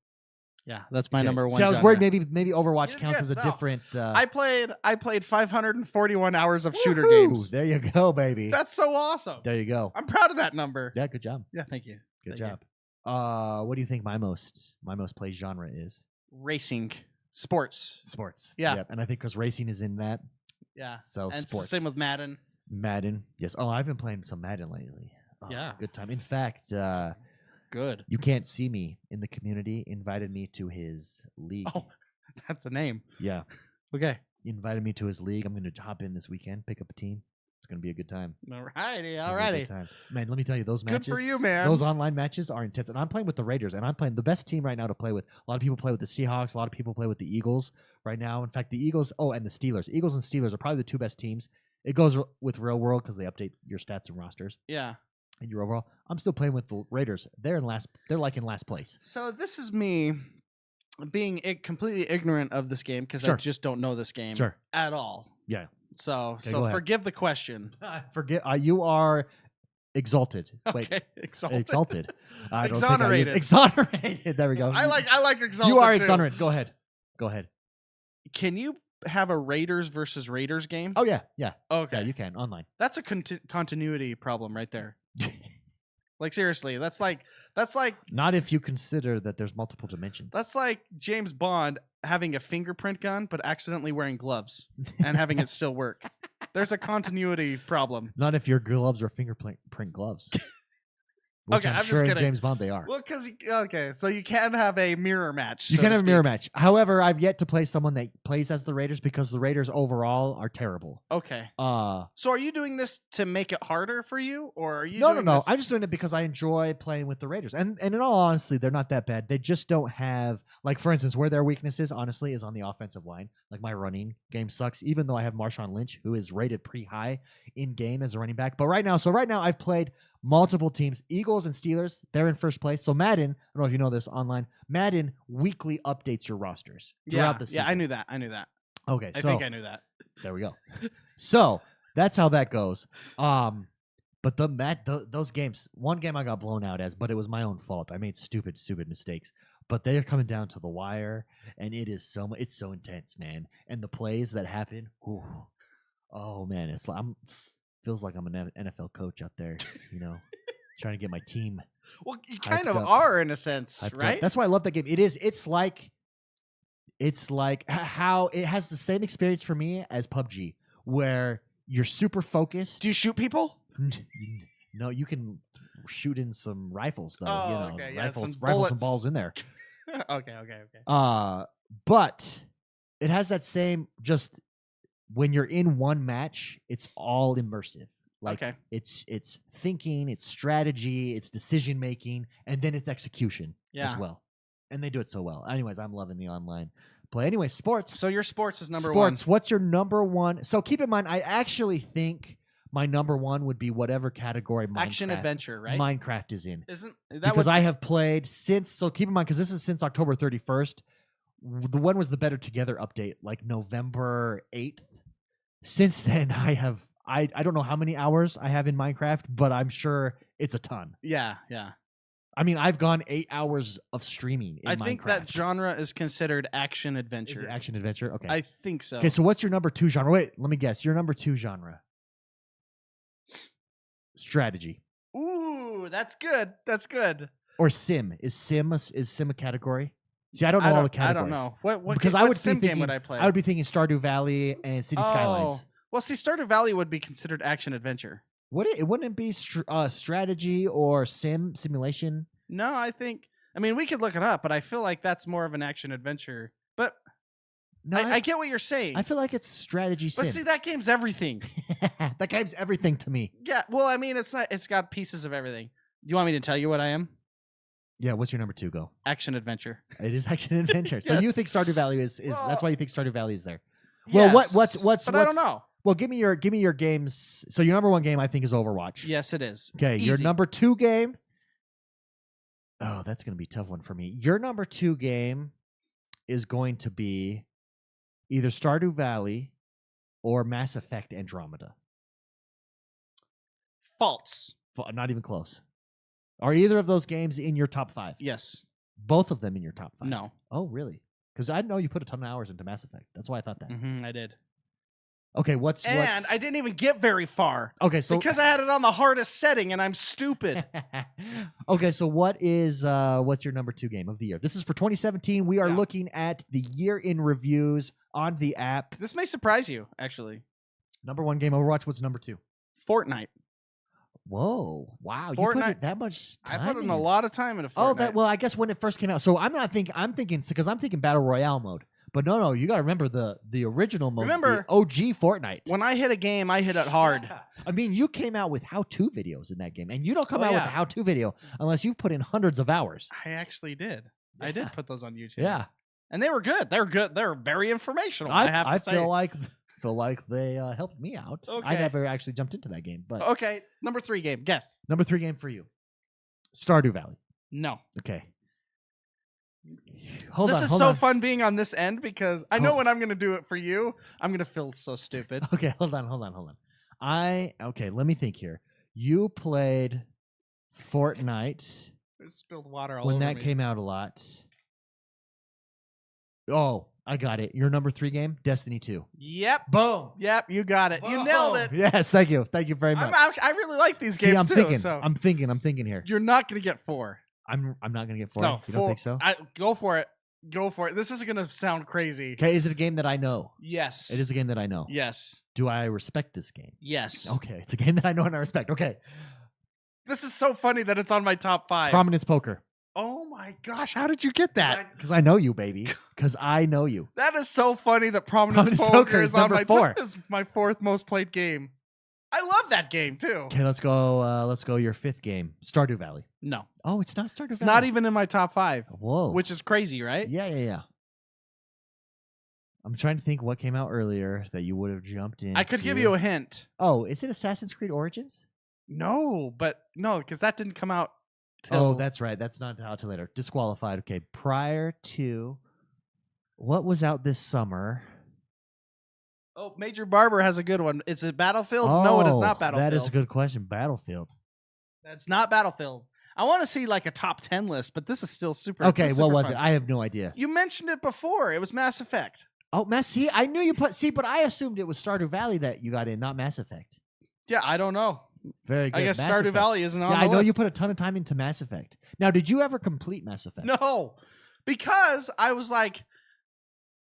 Yeah, that's my number one. So I was genre. worried maybe Overwatch counts as a different. I played 541 hours of shooter Woo-hoo! games. There you go, baby. That's so awesome. There you go. I'm proud of that number. Yeah, good job. Yeah, thank you. Good Thank job. What do you think my most played genre is? Racing, sports. Sports. Yeah. Yep. And I think because racing is in that. Yeah. So And sports. it's the same with Madden. Madden. Yes. Oh, I've been playing some Madden lately. Oh, Yeah. Good time. In fact, Good. You Can't See Me in the community invited me to his league. Oh, that's a name. Yeah. Okay. He invited me to his league. I'm going to hop in this weekend, pick up a team. It's going to be a good time. Alrighty. It's gonna be a Alrighty. good time. Man, let me tell you, those matches. Good for you, man. Those online matches are intense. And I'm playing with the Raiders, and I'm playing the best team right now to play with. A lot of people play with the Seahawks. A lot of people play with the Eagles right now. In fact, the Eagles, and the Steelers. Eagles and Steelers are probably the two best teams. It goes with Real World because they update your stats and rosters Yeah. and your overall. I'm still playing with the Raiders. They're in last. They're like in last place. So this is me being completely ignorant of this game because Sure. I just don't know this game Sure. at all. Yeah. So Okay, go ahead. forgive the question. Forget. You are exalted. Wait. Okay. Exalted. Exalted. I don't think Exonerated. Exonerated. There we go. I like exalted. You are too. exonerated. Go ahead. Go ahead. Can you have a Raiders versus Raiders game? Oh yeah, yeah, Okay. yeah. You can online. That's a continuity problem right there. Like seriously, that's like Not if you consider that there's multiple dimensions. that's like James Bond having a fingerprint gun but accidentally wearing gloves and having it still work. There's a continuity problem. Not if your gloves are fingerprint gloves. Which Okay, I'm I'm sure just in kidding. James Bond they are. Well, so you can have a mirror match. You so can to have a mirror speak. match. However, I've yet to play someone that plays as the Raiders because the Raiders overall are terrible. Okay. No. So are you doing this to make it harder for you, or are you? doing No. this- I'm just doing it because I enjoy playing with the Raiders, and in all honesty, they're not that bad. They just don't have, like, for instance, where their weakness is, honestly, is on the offensive line. Like, my running game sucks, even though I have Marshawn Lynch, who is rated pretty high in game as a running back. But right now I've played multiple teams, Eagles and Steelers. They're in first place. So Madden, I don't know if you know this online. Madden weekly updates your rosters throughout the season. Yeah, I knew that. Okay, I so think I knew that. there we go. So that's how that goes. But those games, one game I got blown out but it was my own fault. I made stupid mistakes. But they are coming down to the wire, and it's so intense, man. And the plays that happen, oh man, it feels like I'm an NFL coach out there, trying to get my team. Well, you kind of up. are in a sense, hyped right? up. That's why I love that game. It's like how it has the same experience for me as PUBG, where you're super focused. Do you shoot people? No, you can shoot in some rifles though. Oh, okay, yeah, rifles some and bullets. balls in there. Okay. But it has that same, just when you're in one match, it's all immersive. Like Okay. it's thinking, it's strategy, it's decision making, and then it's execution as well. and they do it so well. Anyways, I'm loving the online play. Anyway, sports. So your sports is number Sports. What's your number one? So keep in mind, I actually think my number one would be whatever category action adventure, right? Minecraft is in. Isn't that because I have played since. So keep in mind, because this is since October 31st. The one was the Better Together update, like November 8th. Since then, I don't know how many hours I have in Minecraft, but I'm sure it's a ton. Yeah. I mean, I've gone 8 hours of streaming in Minecraft. I think that genre is considered action adventure. Is it action adventure? Okay. I think so. Okay, so what's your number 2 genre? Wait, let me guess. Your number 2 genre. Strategy. Ooh, that's good. That's good. Or sim. Is sim a category? See, I don't know all the categories. I don't know. What because what I would sim be thinking, game would I play? I would be thinking Stardew Valley and City Skylines. Well, see, Stardew Valley would be considered action adventure. Would it? It wouldn't be strategy or simulation. No, I mean, we could look it up, but I feel like that's more of an action adventure. But no, I get what you're saying. I feel like it's strategy sim. But see, that game's everything. That game's everything to me. Yeah, well, I mean, it's got pieces of everything. Do you want me to tell you what I am? Yeah, what's your number 2? Go. Action adventure. It is action adventure. Yes. So you think Stardew Valley is that's why you think Stardew Valley is there. Yes, Well, what's But I don't know. Well, give me your games. So your number 1 game I think is Overwatch. Yes, it is. Okay, Easy. your number 2 game. Oh, that's going to be a tough one for me. Your number 2 game is going to be either Stardew Valley or Mass Effect Andromeda. False. Not even close. Are either of those games in your top 5? Yes. Both of them in your top 5? No. Oh, really? Because I know you put a ton of hours into Mass Effect. That's why I thought that. I did. Okay, and I didn't even get very far. Okay, so because I had it on the hardest setting, and I'm stupid. Okay, so what's your number 2 game of the year? This is for 2017. We are looking at the year in reviews on the app. This may surprise you, actually. Number 1 game Overwatch. What's number 2? Fortnite. Whoa! Wow! Fortnite, you put it that much time. I put in a lot of time into Fortnite. Well, I guess when it first came out. So I'm thinking because I'm thinking Battle Royale mode. But no, you got to remember the original mode. Remember the OG Fortnite. When I hit a game, I hit it hard. Yeah. I mean, you came out with how-to videos in that game, and you don't come out with a how-to video unless you've put in hundreds of hours. I actually did. Yeah. I did put those on YouTube. Yeah, and they were good. They're good. They're very informational. I feel like they helped me out. Okay. I never actually jumped into that game, but okay. Number 3 game. Guess. Number 3 game for you. Stardew Valley. No. Okay. This is so fun being on this end because I know when I'm going to do it for you, I'm going to feel so stupid. Okay, hold on. Let me think here. You played Fortnite. I spilled water all when over that me. came out a lot. Oh, I got it. Your number 3 game, Destiny 2. Yep. Boom. Yep, you got it. Boom. You nailed it. Yes, thank you. Thank you very much. I really like these games I'm too. thinking. So I'm thinking here. you're not going to get 4. I'm not gonna get 4. No, you don't think so? Go for it. Go for it. This is going to sound crazy. Okay, is it a game that I know? Yes. It is a game that I know. Yes. Do I respect this game? Yes. Okay, it's a game that I know and I respect. Okay. This is so funny that it's on my top 5. Prominence Poker. Oh my gosh, how did you get that? Because I know you, baby. Because I know you. That is so funny that Prominence Poker is on my 4. Is my 4th most played game. I love that game too. Okay, let's go. Your 5th game, Stardew Valley. No. Oh, it's not Stardew Valley. It's not even in my top 5. Whoa. Which is crazy, right? Yeah. I'm trying to think what came out earlier that you would have jumped in. I could give you a hint. Oh, is it Assassin's Creed Origins? No, because that didn't come out. Oh, that's right. That's not out till later. Disqualified. Okay, prior to what was out this summer? Oh, Major Barber has a good one. Is it Battlefield? No, it is not Battlefield. That is a good question. Battlefield. That's not Battlefield. I want to see like a top 10 list, but this is still super. Okay, what was fun. it? I have no idea. You mentioned it before. It was Mass Effect. Oh, see, I knew you put. See, but I assumed it was Stardew Valley that you got in, not Mass Effect. Yeah, I don't know. Very good. I guess Mass Stardew Effect. Valley isn't on Yeah, the I know list. you put a ton of time into Mass Effect. Now, did you ever complete Mass Effect? No, because I was like,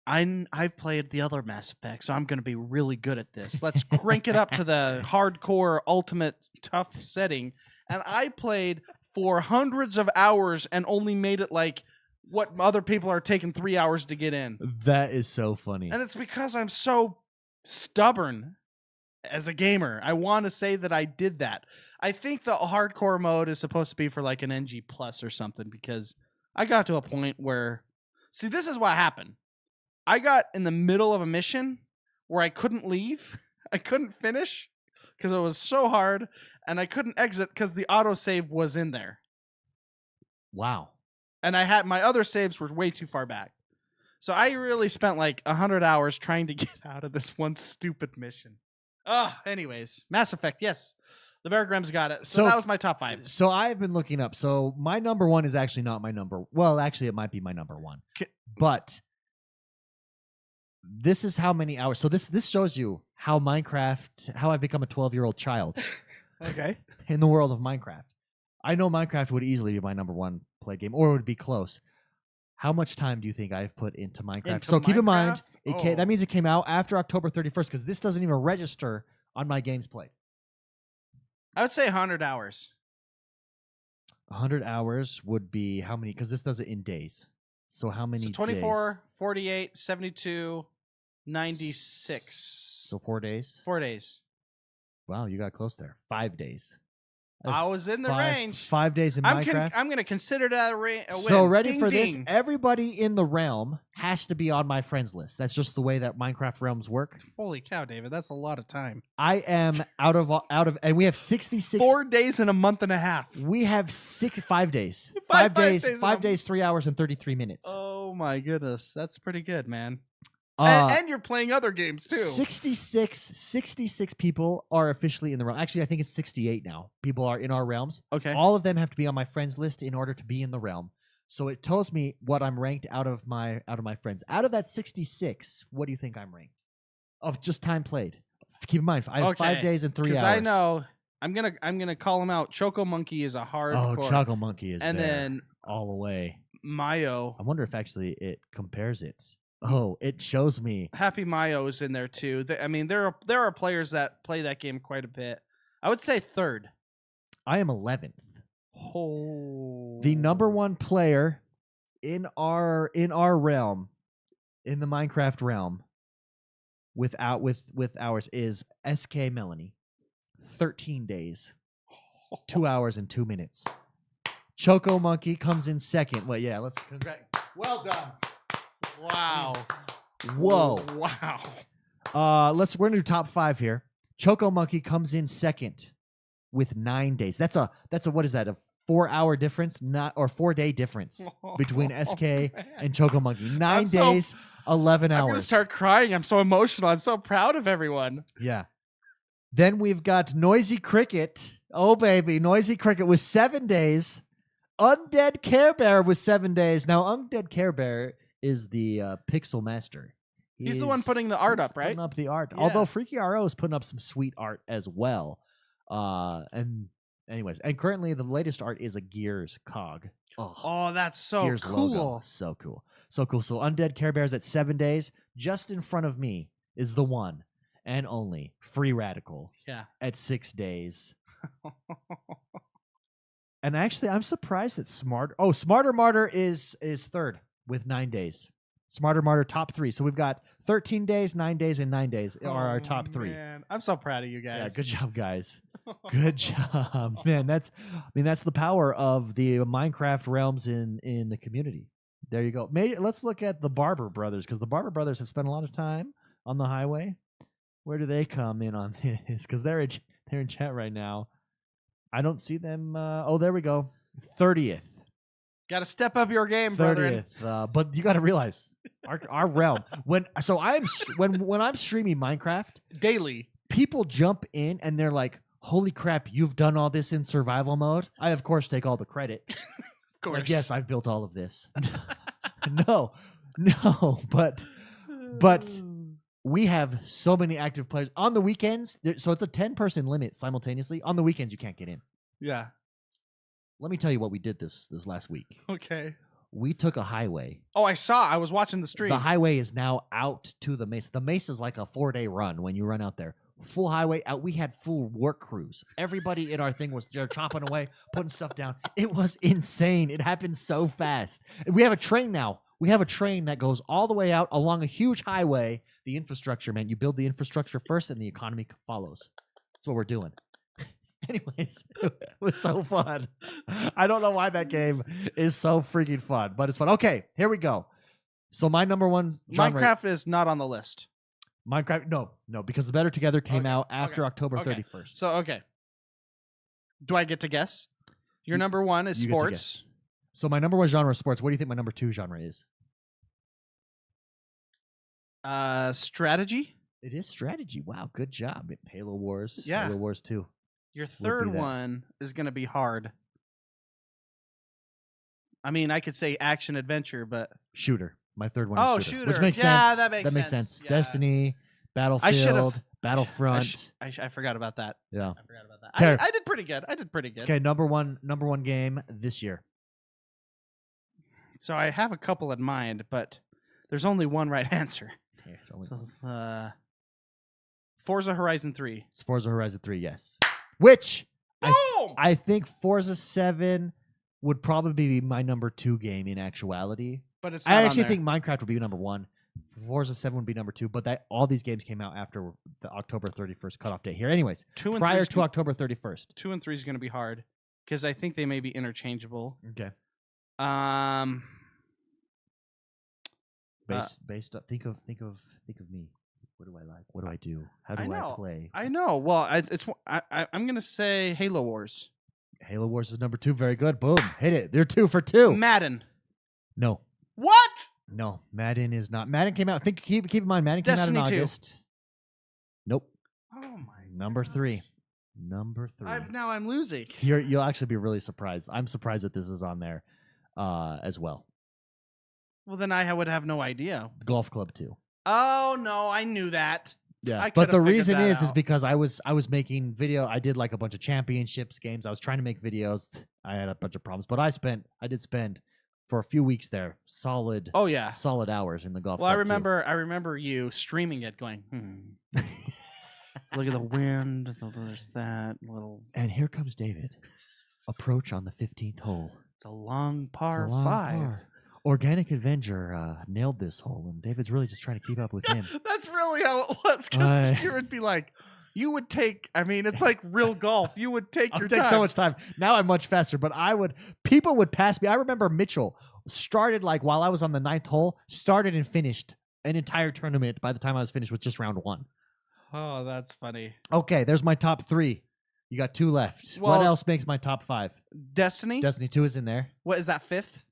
I've played the other Mass Effect, so I'm going to be really good at this. Let's crank it up to the hardcore, ultimate, tough setting. And I played for hundreds of hours and only made it like what other people are taking 3 hours to get in. That is so funny. And it's because I'm so stubborn as a gamer. I want to say that I did that. I think the hardcore mode is supposed to be for like an NG plus or something because I got to a point where, see, this is what happened. I got in the middle of a mission where I couldn't leave. I couldn't finish because it was so hard, and I couldn't exit because the autosave was in there. Wow. And I had my other saves were way too far back. So I really spent like 100 hours trying to get out of this one stupid mission. Anyways, Mass Effect, yes. The Bear Grylls got it. So that was my top 5. So I've been looking up. So my number 1 is actually not my number. Well, actually, it might be my number 1. But this is how many hours. So this shows you how I've become a 12-year-old child. Okay. In the world of Minecraft. I know Minecraft would easily be my number 1 play game, or it would be close. How much time do you think I've put into Minecraft? So keep in mind, that means it came out after October 31st, because this doesn't even register on my games played. I would say 100 hours. 100 hours would be how many? Because this does it in days. So how many 24, days? 48, 72, 96. So 4 days? 4 days. Wow, you got close there. 5 days. I was in the range. 5 days in Minecraft. I'm going to consider that a win. So ready ding, for ding. this? Everybody in the realm has to be on my friends list. That's just the way that Minecraft realms work. Holy cow, David! That's a lot of time. I am out of, and we have 66. 4 days and a month and a half. We have 5 days. Five 5 days, 3 hours and 33 minutes. Oh my goodness, that's pretty good, man. And you're playing other games too. 66 people are officially in the realm. Actually, I think it's 68 now. People are in our realms. Okay. All of them have to be on my friends list in order to be in the realm. So it tells me what I'm ranked out of my friends. Out of that 66, what do you think I'm ranked? Of just time played. Keep in mind, I have 5 days and 3 hours. I know I'm gonna call him out. Choco Monkey is a hard. Choco Monkey is and there then all the way. Mayo. I wonder if actually it compares it. Oh, it shows me. Happy Mayo is in there too. I mean, there are players that play that game quite a bit. I would say 3rd. I am 11th. Oh. The number 1 player in our realm, in the Minecraft realm, with ours is SK Melanie. 13 days, 2 hours and 2 minutes. Choco Monkey comes in 2nd. Well, yeah, let's well done. Wow. Whoa. Wow. We're gonna do top 5 here. Choco Monkey comes in 2nd with 9 days. That's a what is that? A 4-hour difference, 4-day difference between SK and Choco Monkey. 9 days, 11 hours. I'm gonna start crying. I'm so emotional. I'm so proud of everyone. Yeah. Then we've got Noisy Cricket. Oh baby, Noisy Cricket with 7 days. Undead Care Bear with 7 days. Now, Undead Care Bear is the pixel master. He's the one putting the art up, right? Putting up the art. Yeah. Although Freaky RO is putting up some sweet art as well. And currently the latest art is a Gears cog. Oh, that's so Gears cool. Logo. So cool. So cool. So Undead Care Bear's at 7 days. Just in front of me is the one and only Free Radical. Yeah. At 6 days. And actually, I'm surprised that Smarter Martyr is 3rd with 9 days. Smarter Martyr top 3. So we've got 13 days, 9 days, and 9 days are our top 3. Man. I'm so proud of you guys. Yeah, good job, guys. Good job, man. That's the power of the Minecraft realms in the community. There you go. Let's look at the Barber Brothers, because the Barber Brothers have spent a lot of time on the highway. Where do they come in on this? Because they're in chat right now. I don't see them. There we go. 30th. Got to step up your game, 30th. brother. But you got to realize our realm. When I'm streaming Minecraft daily, people jump in and they're like, "Holy crap! You've done all this in survival mode." I of course take all the credit. Of course. Like, yes, I've built all of this. No, but we have so many active players on the weekends. So it's a 10-person limit simultaneously. On the weekends, you can't get in. Yeah. Let me tell you what we did this last week. Okay. We took a highway. Oh, I was watching the stream. The highway is now out to the Mesa. The Mesa is like a 4-day run when you run out there. Full highway out. We had full work crews. Everybody in our thing was there chopping away, putting stuff down. It was insane. It happened so fast. We have a train now. We have a train that goes all the way out along a huge highway. The infrastructure, man. You build the infrastructure first and the economy follows. That's what we're doing. Anyways, it was so fun. I don't know why that game is so freaking fun, but it's fun. Okay, here we go. So my number one genre, Minecraft is not on the list. Minecraft. No, because the Better Together came out after October 31st. So okay. Do I get to guess? Your number one is you get to sports. So my number one genre is sports. What do you think my number two genre is? Strategy. It is strategy. Wow, good job. Halo Wars. Yeah. Halo Wars 2. Your third one is going to be hard. I mean, I could say action adventure, but shooter. My third one is shooter. shooter. Which makes Yeah, sense. that makes sense. Yeah. Destiny, Battlefield, Battlefront. I forgot about that. Yeah. I forgot about that. I did pretty good. Okay, number one game this year. So I have a couple in mind, but there's only one right answer. Okay, it's only one. Forza Horizon 3. It's Forza Horizon 3, yes. Which Boom! I think Forza 7 would probably be my number 2 game in actuality. But it's not I actually on there. think Minecraft would be number 1. Forza 7 would be number 2, but all these games came out after the October 31st cutoff date here. Anyways, prior to October 31st. 2 and 3 is going to be hard because I think they may be interchangeable. Okay. Based up, think of me. What do I like? What do I do? How do I play? I know. Well, I'm gonna say Halo Wars. Halo Wars is number 2. Very good. Boom. Hit it. They're 2 for 2. Madden. No. What? No. Madden is not. Madden came out. Keep in mind. Madden came Destiny out in 2. August. Nope. Oh my. Number 3. Number 3. Now I'm losing. You'll actually be really surprised. I'm surprised that this is on there as well. Well, then I would have no idea. Golf Club 2. Oh no, I knew that. Yeah, but the reason is because I was making video. I did like a bunch of championships games. I was trying to make videos. I had a bunch of problems, but I did spend for a few weeks there solid. Oh yeah, solid hours in the golf. Well, Club I remember you streaming it, going, Look at the wind. There's that little. And here comes David. Approach on the 15th hole. It's a long par 5. Par. Organic Avenger nailed this hole, and David's really just trying to keep up with him. That's really how it was. Because you would be like, you would take. I mean, it's like real golf. You would take your time. It takes so much time. Now I'm much faster, but people would pass me. I remember Mitchell started like while I was on the 9th hole, started and finished an entire tournament by the time I was finished with just round 1. Oh, that's funny. Okay, there's my top 3. You got 2 left. Well, what else makes my top 5? Destiny. Destiny 2 is in there. What is that, 5th?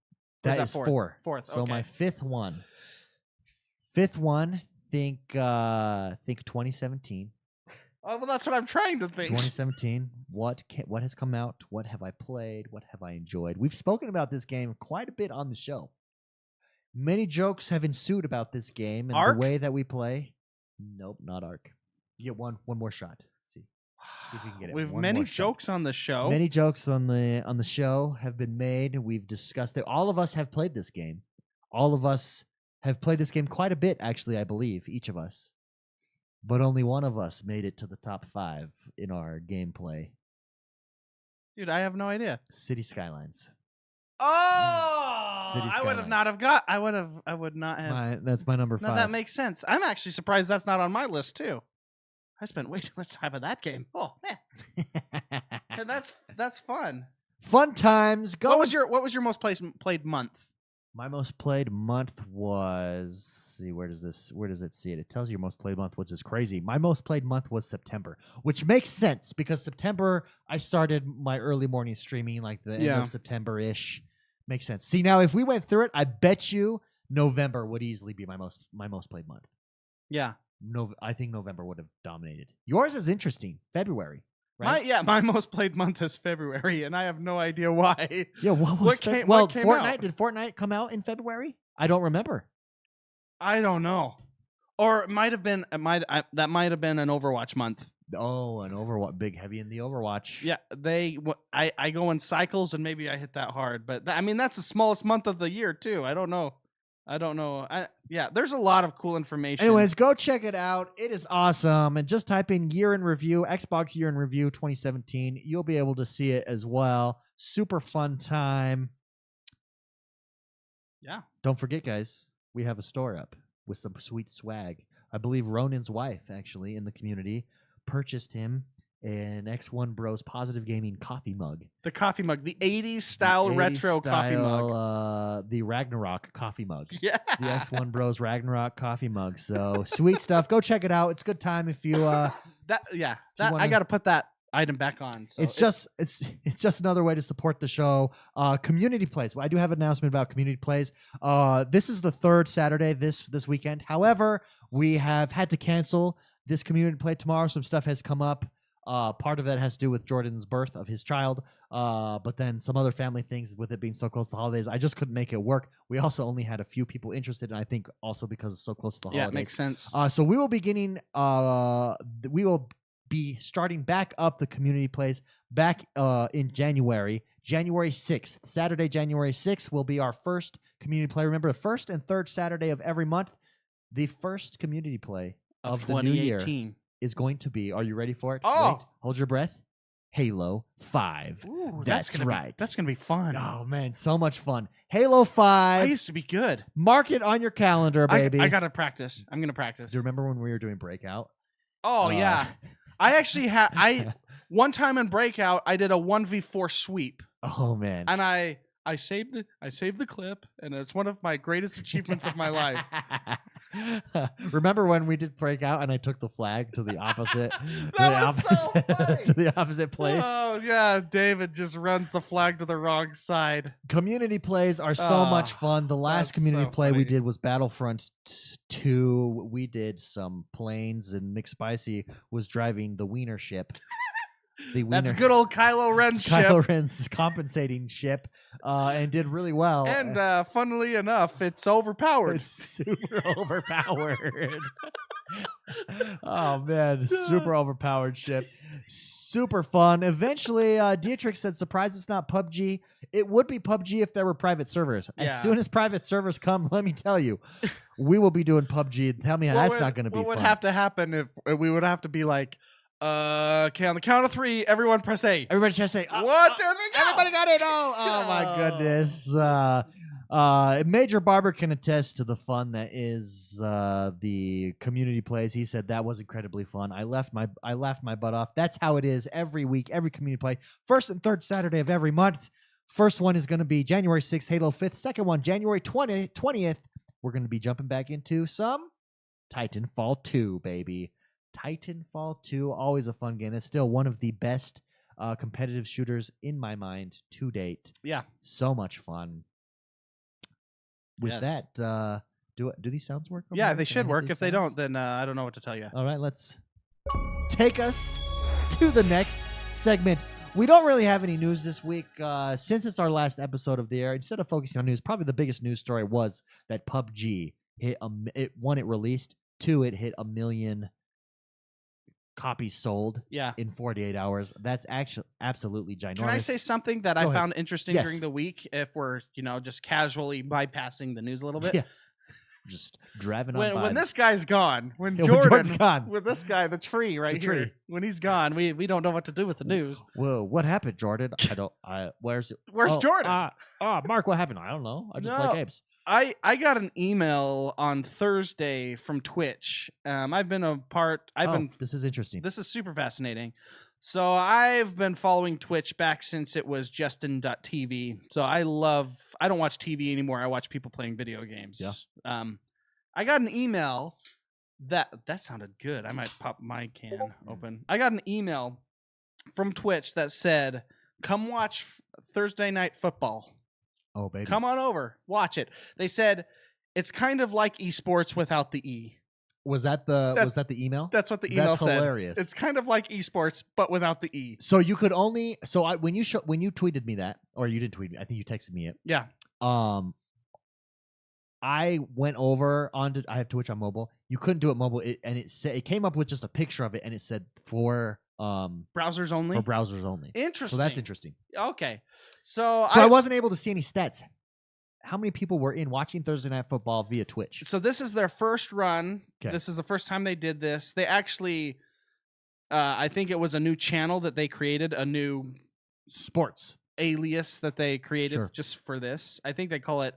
That is 4. Fourth. So okay. my 5th one. 5th one, think 2017. Oh, well, that's what I'm trying to think. 2017. What has come out? What have I played? What have I enjoyed? We've spoken about this game quite a bit on the show. Many jokes have ensued about this game and Ark? the way that we play. Nope, not Ark. You get one more shot. See if you can get it. We've One many more shot. jokes on the show. Many jokes on the show have been made. We've discussed it. All of us have played this game. All of us have played this game quite a bit, actually, I believe, each of us. But only one of us made it to the top 5 in our gameplay. Dude, I have no idea. City Skylines. Oh, City I would have Skylines. not have got. I would not have. That's my number 5. No, that makes sense. I'm actually surprised that's not on my list too. I spent way too much time on that game. Oh man, and that's fun. Fun times. What was your most played month? My most played month was. See, where does it see it? It tells you your most played month, which is crazy. My most played month was September, which makes sense because September I started my early morning streaming, like the end of September ish. Makes sense. See, now if we went through it, I bet you November would easily be my most played month. Yeah. No, I think November would have dominated. Yours is interesting. February, right? My most played month is February, and I have no idea why. Yeah, what came Fortnite out? Did Fortnite come out in February? I don't remember. I don't know, or it might have been. That might have been an Overwatch month. Oh, an Overwatch, big heavy in the Overwatch. Yeah, I go in cycles, and maybe I hit that hard, but I mean that's the smallest month of the year too. I don't know. Yeah, there's a lot of cool information. Anyways, go check it out. It is awesome. And just type in year in review, Xbox year in review 2017. You'll be able to see it as well. Super fun time. Yeah. Don't forget, guys, we have a store up with some sweet swag. I believe Ronan's wife, actually, in the community, purchased him an Xonebros Positive Gaming coffee mug. The coffee mug, the 80s style retro coffee mug. The Ragnarok coffee mug. Yeah. The Xonebros Ragnarok coffee mug. So sweet stuff. Go check it out. It's a good time if you I got to put that item back on. So it's just another way to support the show. Community plays. I do have an announcement about community plays. This is the third Saturday this weekend. However, we have had to cancel this community play tomorrow. Some stuff has come up. Part of that has to do with Jordan's birth of his child, but then some other family things with it being so close to the holidays. I just couldn't make it work. We also only had a few people interested, and I think also because it's so close to the holidays. Yeah, it makes sense. So we will we will be starting back up the community plays back in January 6th. Saturday, January 6th will be our first community play. Remember, the first and third Saturday of every month, the first community play of the new year is going to be, are you ready for it? Oh! Wait, hold your breath. Halo 5. Ooh, that's right. That's going to be fun. Oh, man, so much fun. Halo 5. I used to be good. Mark it on your calendar, baby. I got to practice. I'm going to practice. Do you remember when we were doing Breakout? Oh, yeah. I actually one time in Breakout, I did a 1v4 sweep. Oh, man. And I saved the clip, and it's one of my greatest achievements of my life. Remember when we did Breakout and I took the flag to the opposite so to the opposite place? Oh yeah, David just runs the flag to the wrong side. Community plays are so much fun. The last community play we did was Battlefront 2. We did some planes, and McSpicy was driving the Wiener ship. That's good old Kylo Ren's ship. Kylo Ren's compensating ship, and did really well. And funnily enough, it's overpowered. It's super overpowered. Oh man, super overpowered ship. Super fun. Eventually, Dietrich said, "Surprised it's not PUBG. It would be PUBG if there were private servers. As soon as private servers come, let me tell you, we will be doing PUBG. Tell me how that's not going to be fun. What would have to happen if we would have to be like, okay, on the count of 3, everyone press A. Everybody just say, 1, 2, 3, go! Everybody got it. Oh my goodness. Major Barber can attest to the fun that is the community plays. He said that was incredibly fun. I laughed my butt off. That's how it is every week, every community play. First and third Saturday of every month. First one is going to be January 6th, Halo 5th. Second one, January 20th. We're going to be jumping back into some Titanfall 2, baby. Titanfall 2, always a fun game. It's still one of the best competitive shooters in my mind to date. Yeah. So much fun. With that, do these sounds work? Yeah, they should work. If they don't, then I don't know what to tell you. All right, let's take us to the next segment. We don't really have any news this week. Since it's our last episode of the year, instead of focusing on news, probably the biggest news story was that PUBG hit it released. 2, it hit 1 million copies sold in 48 hours. That's actually absolutely ginormous. Can I say something that I found interesting during the week, if we're just casually bypassing the news a little bit? Yeah. Just driving on by. When this guy's gone, when Jordan's gone, with this guy, the tree right here, when he's gone, we don't know what to do with the news. Well, what happened, Jordan? Where's Jordan? Mark, what happened? I don't know. I just play games. I got an email on Thursday from Twitch. I've been a part. This is interesting. This is super fascinating. So I've been following Twitch back since it was Justin.tv. So I don't watch TV anymore. I watch people playing video games. Yeah. I got an email that sounded good. I might pop my can open. I got an email from Twitch that said, "Come watch Thursday Night Football. Oh, baby. Come on over. Watch it." They said it's kind of like esports without the E. Was that the email? That's what the email said. That's hilarious. It's kind of like esports, but without the E. So you could only when you tweeted me that, or you didn't tweet me, I think you texted me it. Yeah. I went over onto. I have Twitch on mobile. You couldn't do it mobile, it came up with just a picture of it, and it said for browsers only. For browsers only. Interesting. So that's interesting. Okay. So I wasn't able to see any stats. How many people were watching Thursday Night Football via Twitch? So this is their first run. Okay. This is the first time they did this. They actually, I think it was a new channel that they created, a new sports alias that they created just for this. I think they call it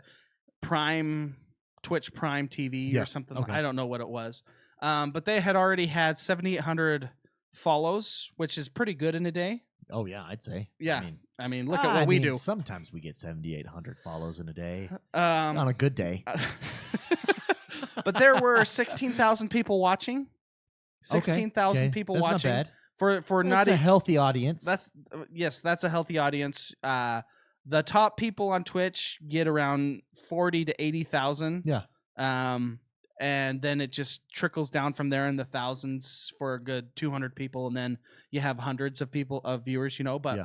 Twitch Prime TV or something. Okay. I don't know what it was. But they had already had 7,800 follows, which is pretty good in a day. Oh yeah, I'd say. Yeah. I mean look at what we do. Sometimes we get 7,800 follows in a day On on a good day. But there were 16,000 people watching. 16,000 people that's watching. Not bad. For That's not a healthy audience. That's a healthy audience. The top people on Twitch get around 40 to 80,000. Yeah. And then it just trickles down from there in the thousands for a good 200 people, and then you have hundreds of people of viewers, but yeah.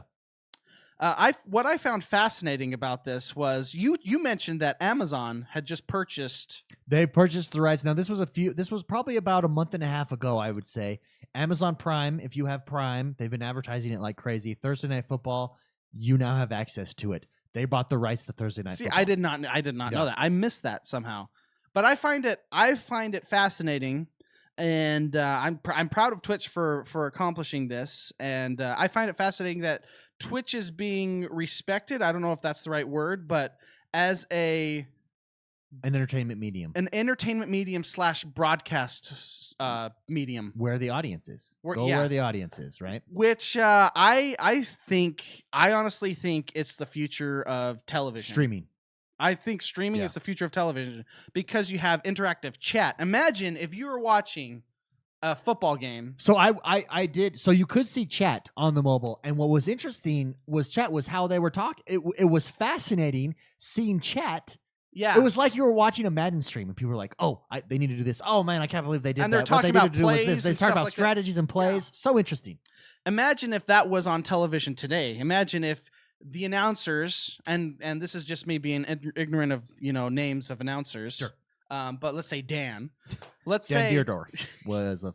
What I found fascinating about this was you mentioned that Amazon had just purchased. They purchased the rights. Now this was probably about a month and a half ago, I would say. Amazon Prime, if you have Prime, they've been advertising it like crazy. Thursday Night Football, you now have access to it. They bought the rights to Thursday Night Football. I did not know that. I missed that somehow. But I find it fascinating, and I'm proud of Twitch for accomplishing this, and I find it fascinating that Twitch is being respected. I don't know if that's the right word, but as an entertainment medium, / broadcast medium, where the audience is. Where the audience is, right? Which I honestly think it's the future of television. Streaming. I think streaming is the future of television because you have interactive chat. Imagine if you were watching a football game. So I did. So you could see chat on the mobile, and what was interesting was how they were talking. It was fascinating seeing chat. Yeah, it was like you were watching a Madden stream, and people were like, "Oh, they need to do this. Oh man, I can't believe they did that." And they're talking about plays. They talk about strategies and plays. Yeah. So interesting. Imagine if that was on television today. Imagine if the announcers, and this is just me being ignorant of names of announcers. Sure. But let's say Dan. Dan Deerdorf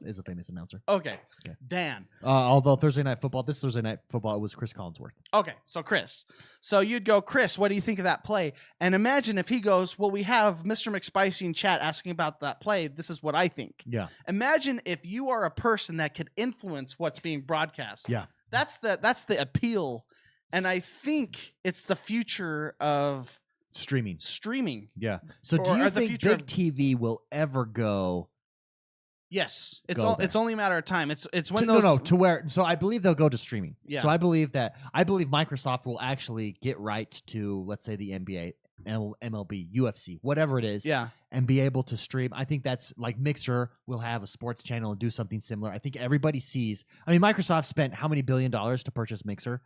is a famous announcer. Okay. Dan. Although this Thursday Night Football, it was Chris Collinsworth. Okay, so Chris. So you'd go, Chris, what do you think of that play? And imagine if he goes, well, we have Mr. McSpicy in chat asking about that play. This is what I think. Yeah. Imagine if you are a person that could influence what's being broadcast. Yeah. That's the appeal. And I think it's the future of streaming. Yeah. So do you think big TV will ever go? Yes. It's only a matter of time. It's when those to where. So I believe they'll go to streaming. Yeah. So I believe Microsoft will actually get rights to, let's say, the NBA, MLB, UFC, whatever it is. Yeah. And be able to stream. I think that's like Mixer will have a sports channel and do something similar. I think everybody sees. I mean, Microsoft spent how many $1 billion to purchase Mixer?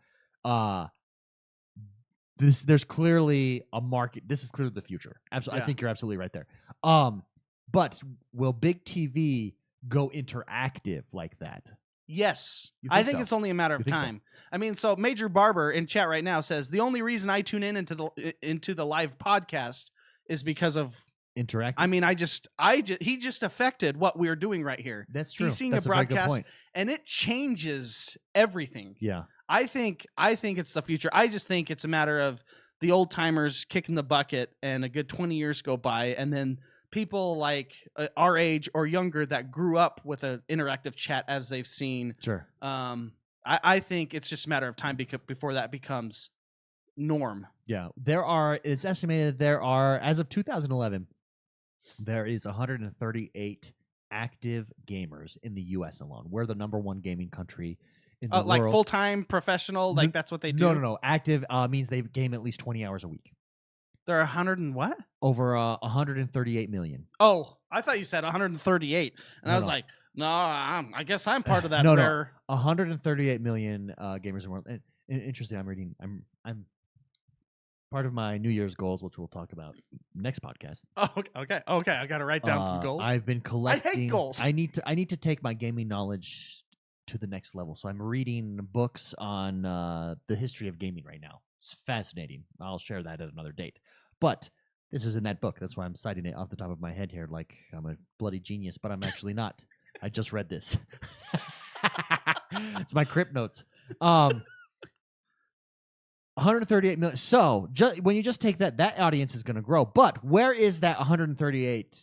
There's clearly a market. This is clearly the future. Absolutely, yeah. I think you're absolutely right there. But will big TV go interactive like that? Yes, I think it's only a matter of time. So? I mean, so Major Barber in chat right now says the only reason I tune into the live podcast is because of interactive. I mean, he just affected what we're doing right here. That's true. He's seeing a broadcast, and it changes everything. Yeah. I think it's the future. I just think it's a matter of the old timers kicking the bucket, and a good 20 years go by, and then people like our age or younger that grew up with an interactive chat as they've seen. Sure. I think it's just a matter of time before that becomes norm. Yeah. It's estimated there are, as of 2011, there is 138 active gamers in the U.S. alone. We're the number one gaming country in the world. Like full-time, professional, like that's what they do? No. Active means they game at least 20 hours a week. There are 100 and what? Over 138 million. Oh, I thought you said 138. And I was like, no, I guess I'm part of that. No. 138 million gamers in the world. And interesting, I'm part of my New Year's goals, which we'll talk about next podcast. Oh, okay. I got to write down some goals. I've been collecting. I hate goals. I need to take my gaming knowledge to the next level. So I'm reading books on the history of gaming right now. It's fascinating. I'll share that at another date. But this is in that book. That's why I'm citing it off the top of my head here like I'm a bloody genius, but I'm actually not. I just read this. It's my crypt notes. 138 million. So when you just take that audience is going to grow. But where is that 138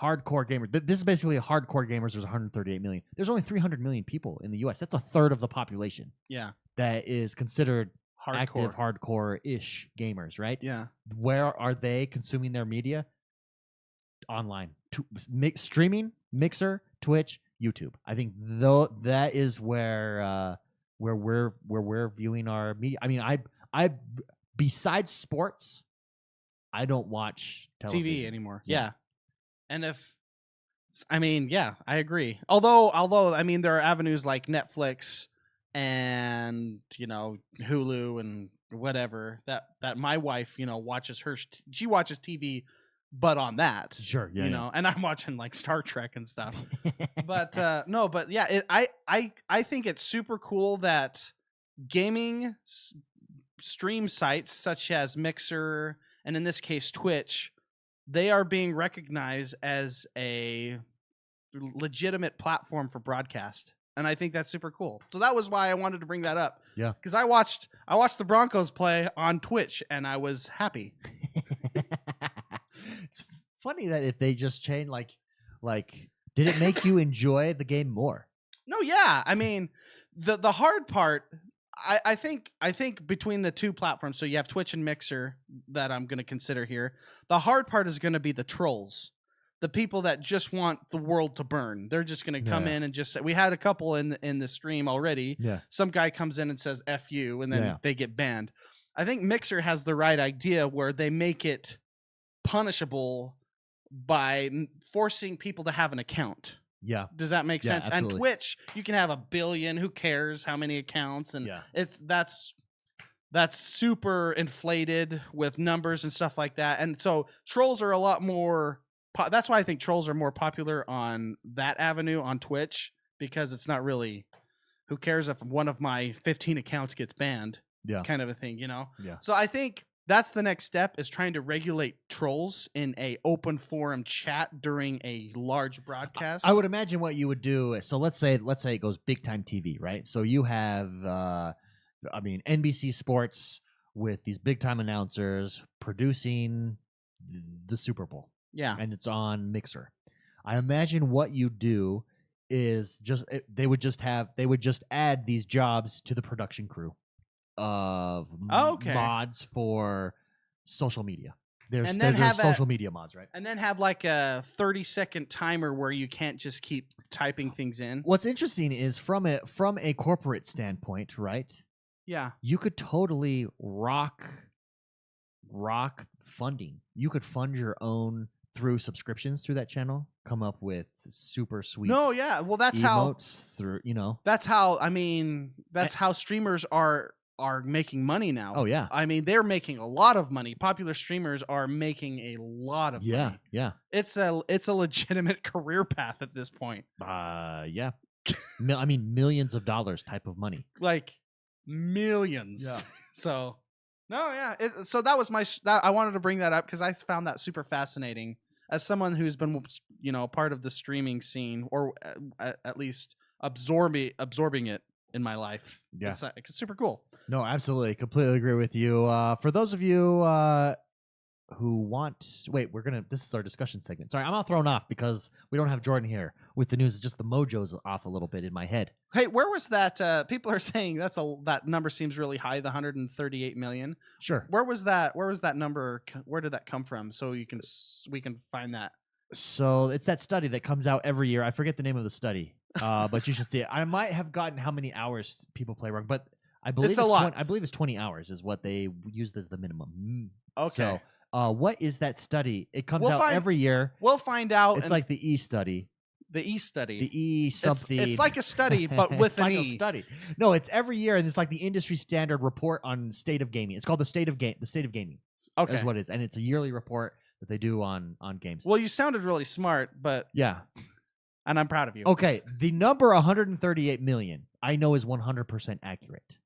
hardcore gamers? This is basically a hardcore gamers. There's 138 million. There's only 300 million people in the U.S. That's a third of the population. Yeah. That is considered active, hardcore-ish gamers, right? Yeah. Where are they consuming their media? Online. Streaming, Mixer, Twitch, YouTube. I think though that is where we're viewing our media. I mean, I besides sports, I don't watch television TV anymore. Yeah. And I agree. Although I mean there are avenues like Netflix and Hulu and whatever that my wife watches she watches TV, but on that Sure, yeah, and I'm watching like Star Trek and stuff. But no, but yeah, I think it's super cool that gaming stream sites such as Mixer and in this case Twitch, they are being recognized as a legitimate platform for broadcast, and I think that's super cool. So that was why I wanted to bring that up. Yeah, because I watched the Broncos play on Twitch, and I was happy. It's funny that if they just change, did it make you enjoy the game more? No, yeah. I mean, the hard part, I think between the two platforms, so you have Twitch and Mixer that I'm going to consider here. The hard part is going to be the trolls, the people that just want the world to burn. They're just going to come in and just say, we had a couple in the stream already. Yeah. Some guy comes in and says F you, and then they get banned. I think Mixer has the right idea where they make it punishable by forcing people to have an account. Yeah. Does that make sense? Absolutely. And Twitch, you can have 1 billion. Who cares how many accounts? And that's super inflated with numbers and stuff like that. And so trolls are a lot more. That's why I think trolls are more popular on that avenue on Twitch, because it's not really who cares if one of my 15 accounts gets banned, kind of a thing, Yeah. So I think that's the next step, is trying to regulate trolls in a open forum chat during a large broadcast. I would imagine what you would do. So let's say it goes big time TV, right? So you have, NBC Sports with these big time announcers producing the Super Bowl. Yeah. And it's on Mixer. I imagine what you do is they would just add these jobs to the production crew of mods for social media. There's social media mods, right? And then have like a 30-second timer where you can't just keep typing things in. What's interesting is from a corporate standpoint, right? Yeah. You could totally rock funding. You could fund your own through subscriptions through that channel, come up with super sweet. No, yeah. Well, that's emotes That's how. I mean, that's how streamers are making money now. Oh yeah. I mean, they're making a lot of money. Popular streamers are making a lot of money. Yeah. It's a legitimate career path at this point. Yeah. I mean, millions of dollars type of money. Like millions. Yeah. So. No, yeah. So that was I wanted to bring that up because I found that super fascinating as someone who's been, part of the streaming scene, or at least absorbing it in my life. Yeah, it's super cool. No, absolutely, completely agree with you. For those of you who want, this is our discussion segment. Sorry, I'm all thrown off because we don't have Jordan here with the news. It's just the mojo's off a little bit in my head. Hey, where was that? People are saying that number seems really high, the 138 million. Sure. Where was that number? Where did that come from? So we can find that. So it's that study that comes out every year. I forget the name of the study, but you should see it. I might have gotten how many hours people play wrong, but I believe it's a lot. I believe it's 20 hours is what they used as the minimum. Okay. So, what is that study? It comes out every year. We'll find out. It's like the E study. The E study. The E something. It's like a study, but with an like E. A study. No, it's every year, and it's like the industry standard report on state of gaming. It's called the state of gaming. Okay, is what it is, and it's a yearly report that they do on games. Well, you sounded really smart, but yeah, and I'm proud of you. Okay, the number 138 million I know is 100% accurate.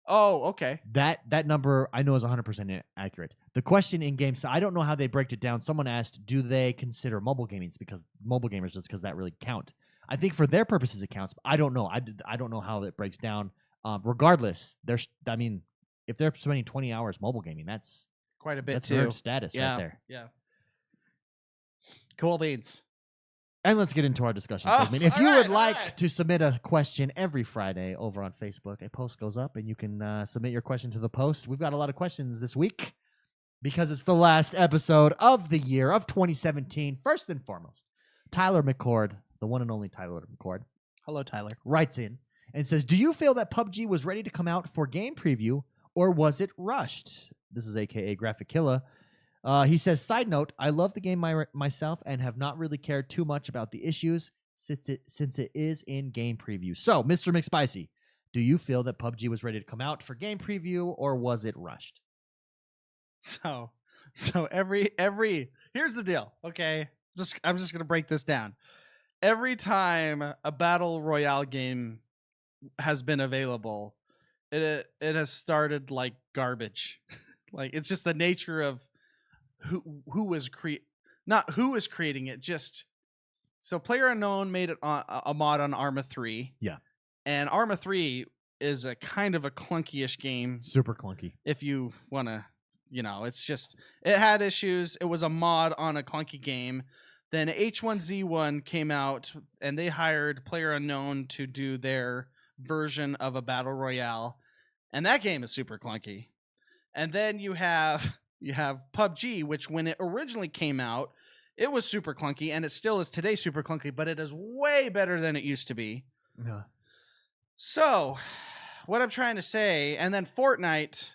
Oh, okay. That number I know is 100% accurate. The question in games, I don't know how they break it down. Someone asked, do they consider mobile gamers because that really count? I think for their purposes it counts. But I don't know. I don't know how it breaks down. Regardless, if they're spending 20 hours mobile gaming, that's quite a bit. That's too. nerd status right there. Yeah. Cool beans. And let's get into our discussion segment. If you would like to submit a question every Friday over on Facebook, a post goes up and you can submit your question to the post. We've got a lot of questions this week because it's the last episode of the year of 2017. First and foremost, Tyler McCord, the one and only Tyler McCord, Hello, Tyler. writes in and says, do you feel that PUBG was ready to come out for game preview, or was it rushed? This is AKA Graphic Killer. He says, side note, I love the game myself and have not really cared too much about the issues since it is in game preview. So, Mr. McSpicy, do you feel that PUBG was ready to come out for game preview, or was it rushed? So every here's the deal, okay? I'm just gonna break this down. Every time a battle royale game has been available, it has started like garbage. Like, it's just the nature of who is not who is creating it. Just so PlayerUnknown made it a mod on Arma 3. Yeah, and Arma 3 is a kind of a clunky-ish game. Super clunky. If you want to, it's just, it had issues. It was a mod on a clunky game. Then H1Z1 came out, and they hired PlayerUnknown to do their version of a battle royale, and that game is super clunky. And then you have PUBG, which when it originally came out, it was super clunky, and it still is today super clunky, but it is way better than it used to be. Yeah. So, what I'm trying to say, and then Fortnite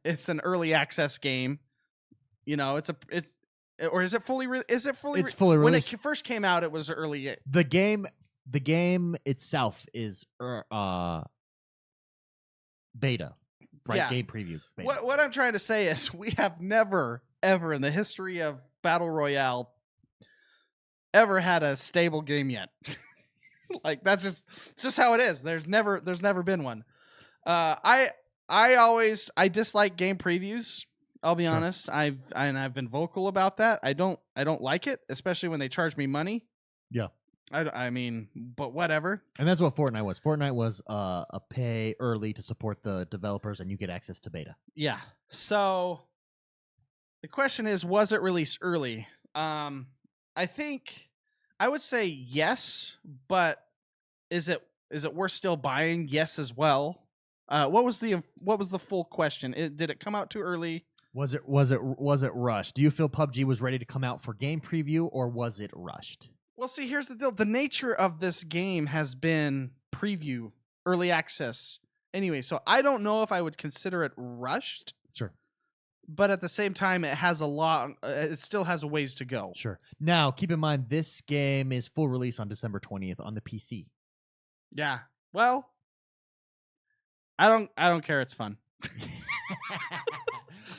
it's an early access game. Or is it fully? It's fully released. When it first came out, it was early. The game itself is beta, right? Yeah. Game preview. Beta. What I'm trying to say is, we have never ever in the history of Battle Royale ever had a stable game yet. Like, that's just how it is. There's never been one. I dislike game previews. I'll be honest. I've been vocal about that. I don't like it, especially when they charge me money. Yeah. I mean, but whatever. And that's what Fortnite was. Fortnite was a pay early to support the developers, and you get access to beta. Yeah. So the question is, was it released early? I think I would say yes, but is it worth still buying? Yes, as well. What was the full question? Did it come out too early? Was it rushed? Do you feel PUBG was ready to come out for game preview, or was it rushed? Well, see, here's the deal. The nature of this game has been preview, early access. Anyway, so I don't know if I would consider it rushed. Sure. But at the same time, it still has a ways to go. Sure. Now, keep in mind, this game is full release on December 20th on the PC. Yeah. Well, I don't care. It's fun.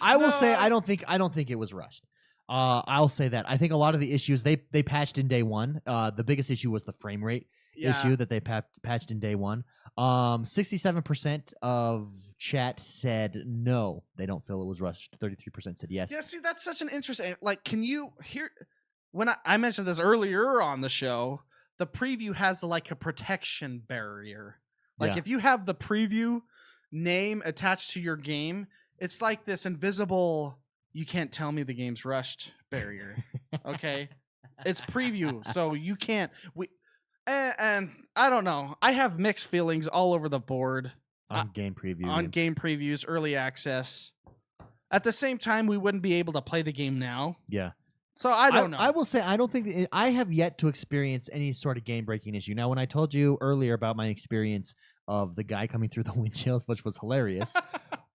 I will say I don't think it was rushed. I'll say that. I think a lot of the issues they patched in day one. The biggest issue was the frame rate issue that they patched in day one. 67% of chat said no, they don't feel it was rushed. 33% said yes. Yeah, see, that's such an interesting. Like, can you hear when I mentioned this earlier on the show? The preview has a protection barrier. Like, if you have the preview name attached to your game, it's like this invisible, you can't tell me the game's rushed barrier. Okay? It's preview, so you can't. And I don't know. I have mixed feelings all over the board on game preview. On game previews, early access. At the same time, we wouldn't be able to play the game now. Yeah. So I don't know. I will say I don't think I have yet to experience any sort of game breaking issue. Now, when I told you earlier about my experience of the guy coming through the windshield, which was hilarious,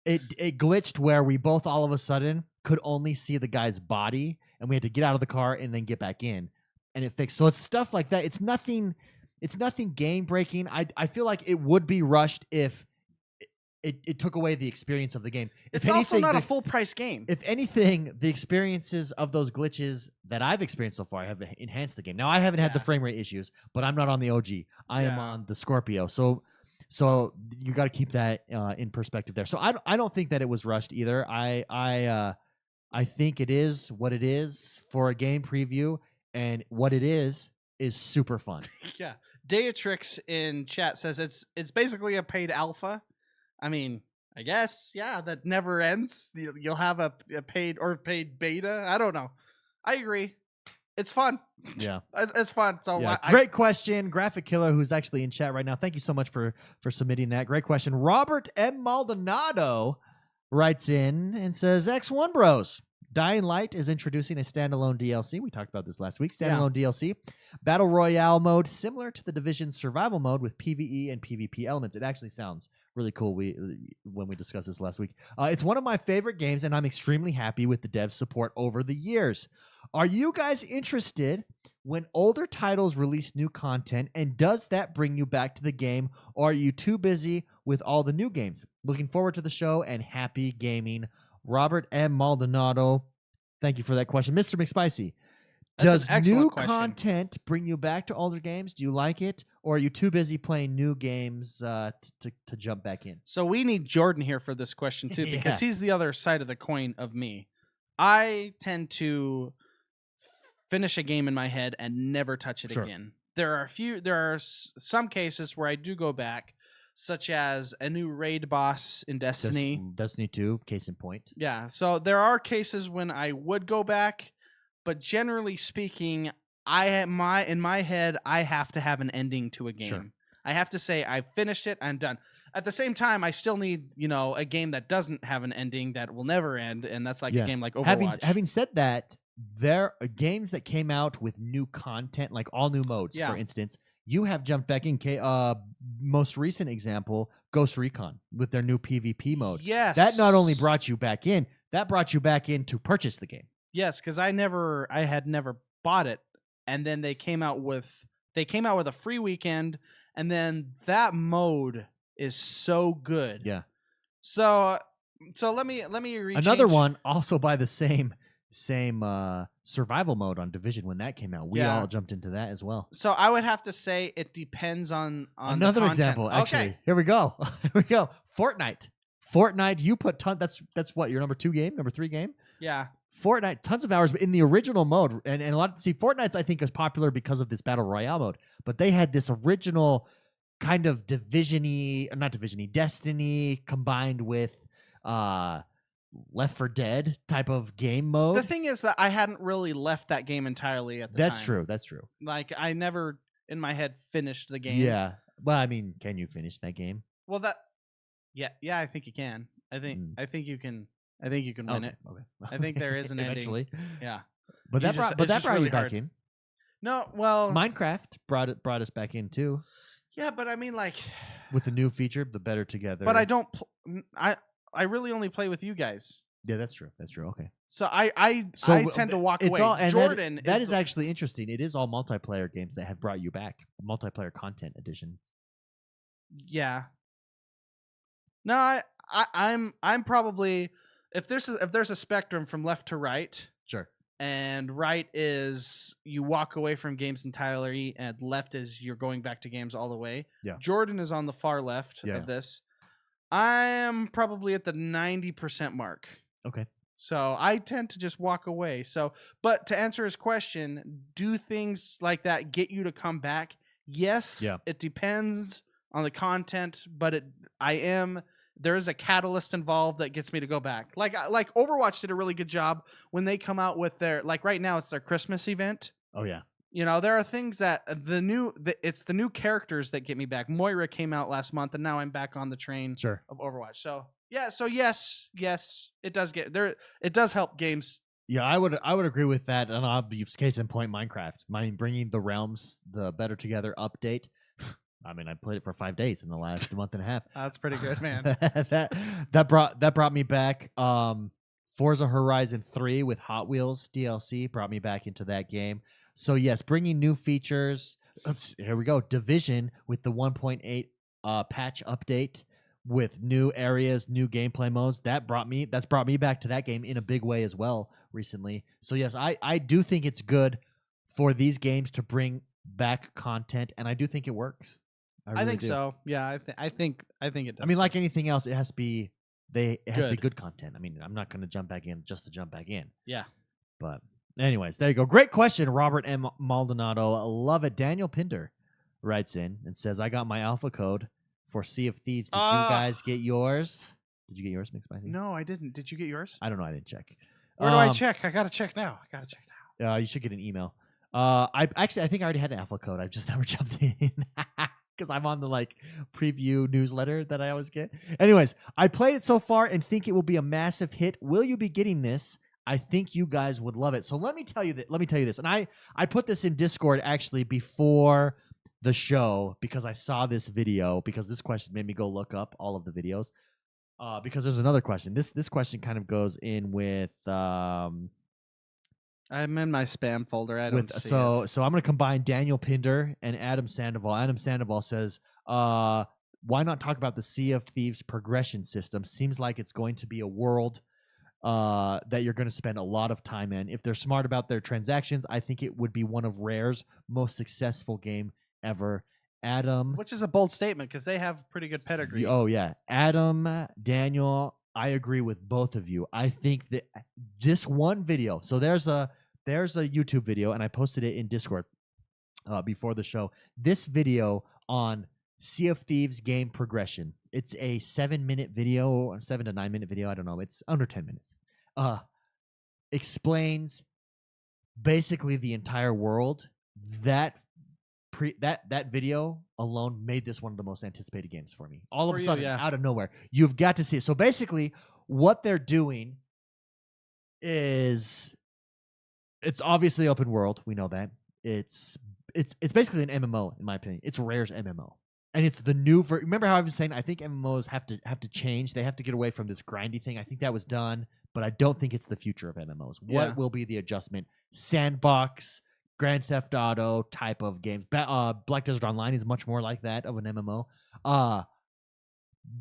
it glitched where we both all of a sudden could only see the guy's body, and we had to get out of the car and then get back in, and it fixed. So it's stuff like that. It's nothing game breaking. I feel like it would be rushed if it took away the experience of the game. It's also not a full price game. If anything, the experiences of those glitches that I've experienced so far have enhanced the game. Now, I haven't had the frame rate issues, but I'm not on the OG. I am on the Scorpio. So you got to keep that in perspective there. So I don't think that it was rushed either. I think it is what it is for a game preview, and what it is super fun. Yeah. Dayatrix in chat says it's basically a paid alpha. I mean, I guess, yeah, that never ends. You'll have a paid beta. I don't know. I agree. It's fun. Yeah. It's fun. So yeah. Great question. Graphic Killer, who's actually in chat right now. Thank you so much for submitting that. Great question. Robert M. Maldonado writes in and says, Xonebros, Dying Light is introducing a standalone DLC. We talked about this last week. Standalone DLC. Battle Royale mode, similar to the Division survival mode with PvE and PvP elements. It actually sounds really cool when we discussed this last week. It's one of my favorite games, and I'm extremely happy with the dev support over the years. Are you guys interested when older titles release new content, and does that bring you back to the game, or are you too busy with all the new games? Looking forward to the show, and happy gaming. Robert M. Maldonado, thank you for that question. Mr. McSpicy, does new content bring you back to older games? Do you like it, or are you too busy playing new games to jump back in? So we need Jordan here for this question too, because he's the other side of the coin of me. I tend to finish a game in my head and never touch it again. There are some cases where I do go back, such as a new raid boss in Destiny. Destiny 2, case in point. Yeah, so there are cases when I would go back, but generally speaking, in my head, I have to have an ending to a game. Sure. I have to say, I finished it, I'm done. At the same time, I still need, a game that doesn't have an ending that will never end, and that's like a game like Overwatch. Having said that, there are games that came out with new content, like all new modes, for instance. You have jumped back in. Most recent example, Ghost Recon, with their new PvP mode. Yes. That not only brought you back in, that brought you back in to purchase the game. Yes, because I had never bought it, and then they came out with a free weekend, and then that mode is so good. Yeah. So let me re-change. Another one also by the same survival mode on Division when that came out. We all jumped into that as well. So I would have to say it depends on another the example. Actually, okay. Here we go. Fortnite. You put that's what, your number 2 game, number 3 game. Yeah. Fortnite, tons of hours, but in the original mode, and a lot. Fortnite's I think is popular because of this battle royale mode, but they had this original kind of Destiny combined with Left 4 Dead type of game mode. The thing is that I hadn't really left that game entirely at the time. That's true. Like, I never in my head finished the game. Yeah. Well, I mean, can you finish that game? Well, yeah, I think you can. I think you can win it. Okay. I think there is an eventually. Ending. Yeah. But that brought really you back in. No, well, Minecraft brought us back in too. Yeah, but I mean, like, with the new feature, the Better Together. But I don't. I really only play with you guys. Yeah, that's true. That's true. Okay. So I tend to walk away. Jordan, that is actually interesting. It is all multiplayer games that have brought you back. Multiplayer content edition. Yeah. No, I'm probably, if there's a spectrum from left to right. Sure. And right is you walk away from games entirely, and left is you're going back to games all the way. Yeah. Jordan is on the far left of this. I am probably at the 90% mark. Okay. So I tend to just walk away. So, but to answer his question, do things like that get you to come back? Yes. Yeah. It depends on the content, but there is a catalyst involved that gets me to go back. Like Overwatch did a really good job when they come out with their, like right now it's their Christmas event. Oh yeah. There are things that it's the new characters that get me back. Moira came out last month, and now I'm back on the train of Overwatch. So yeah, yes, it does get there. It does help games. Yeah, I would agree with that. And I'll use case in point Minecraft. Bringing the Realms, the Better Together update. I mean, I played it for 5 days in the last month and a half. That's pretty good, man. that brought me back. Forza Horizon 3 with Hot Wheels DLC brought me back into that game. So yes, bringing new features. Oops, here we go. Division with the 1.8 patch update with new areas, new gameplay modes. That's brought me back to that game in a big way as well recently. So yes, I do think it's good for these games to bring back content, and I do think it works. I think so. Yeah, I think it does. I mean, like anything else, it has to be good content. I mean, I'm not going to jump back in just to jump back in. Yeah. But anyways, there you go. Great question, Robert M. Maldonado. I love it. Daniel Pinder writes in and says, I got my alpha code for Sea of Thieves. Did you guys get yours? Did you get yours, McSpicy? No, I didn't. Did you get yours? I don't know. I didn't check. Where do I check? I got to check now. You should get an email. I think I already had an alpha code. I've just never jumped in. Because I'm on the preview newsletter that I always get. Anyways, I played it so far and think it will be a massive hit. Will you be getting this? I think you guys would love it. So let me tell you this. And I put this in Discord actually before the show because I saw this video because this question made me go look up all of the videos. Because there's another question. This question kind of goes in with I'm in my spam folder. I don't see so it. so I'm gonna combine Daniel Pinder and Adam Sandoval. Adam Sandoval says, why not talk about the Sea of Thieves progression system? Seems like it's going to be a world that you're going to spend a lot of time in. If they're smart about their transactions, I think it would be one of Rare's most successful game ever. Adam, Which is a bold statement because they have pretty good pedigree. oh yeah, Adam, Daniel, I agree with both of you. I think that just one video. So there's a YouTube video, and I posted it in Discord before the show. This video on Sea of Thieves game progression. It's a 7-minute video, or 7 to 9 minute video. I don't know. It's under 10 minutes. Explains basically the entire world. That video alone made this one of the most anticipated games for me. All of a sudden, out of nowhere, you've got to see it. So basically, what they're doing is it's obviously open world. We know that. It's basically an MMO in my opinion. It's Rare's MMO. And it's the new remember how I was saying I think MMOs have to change. They have to get away from this grindy thing. I think that was done, but I don't think it's the future of MMOs. What will be the adjustment? Sandbox, Grand Theft Auto type of games. Black Desert Online is much more like that of an MMO. The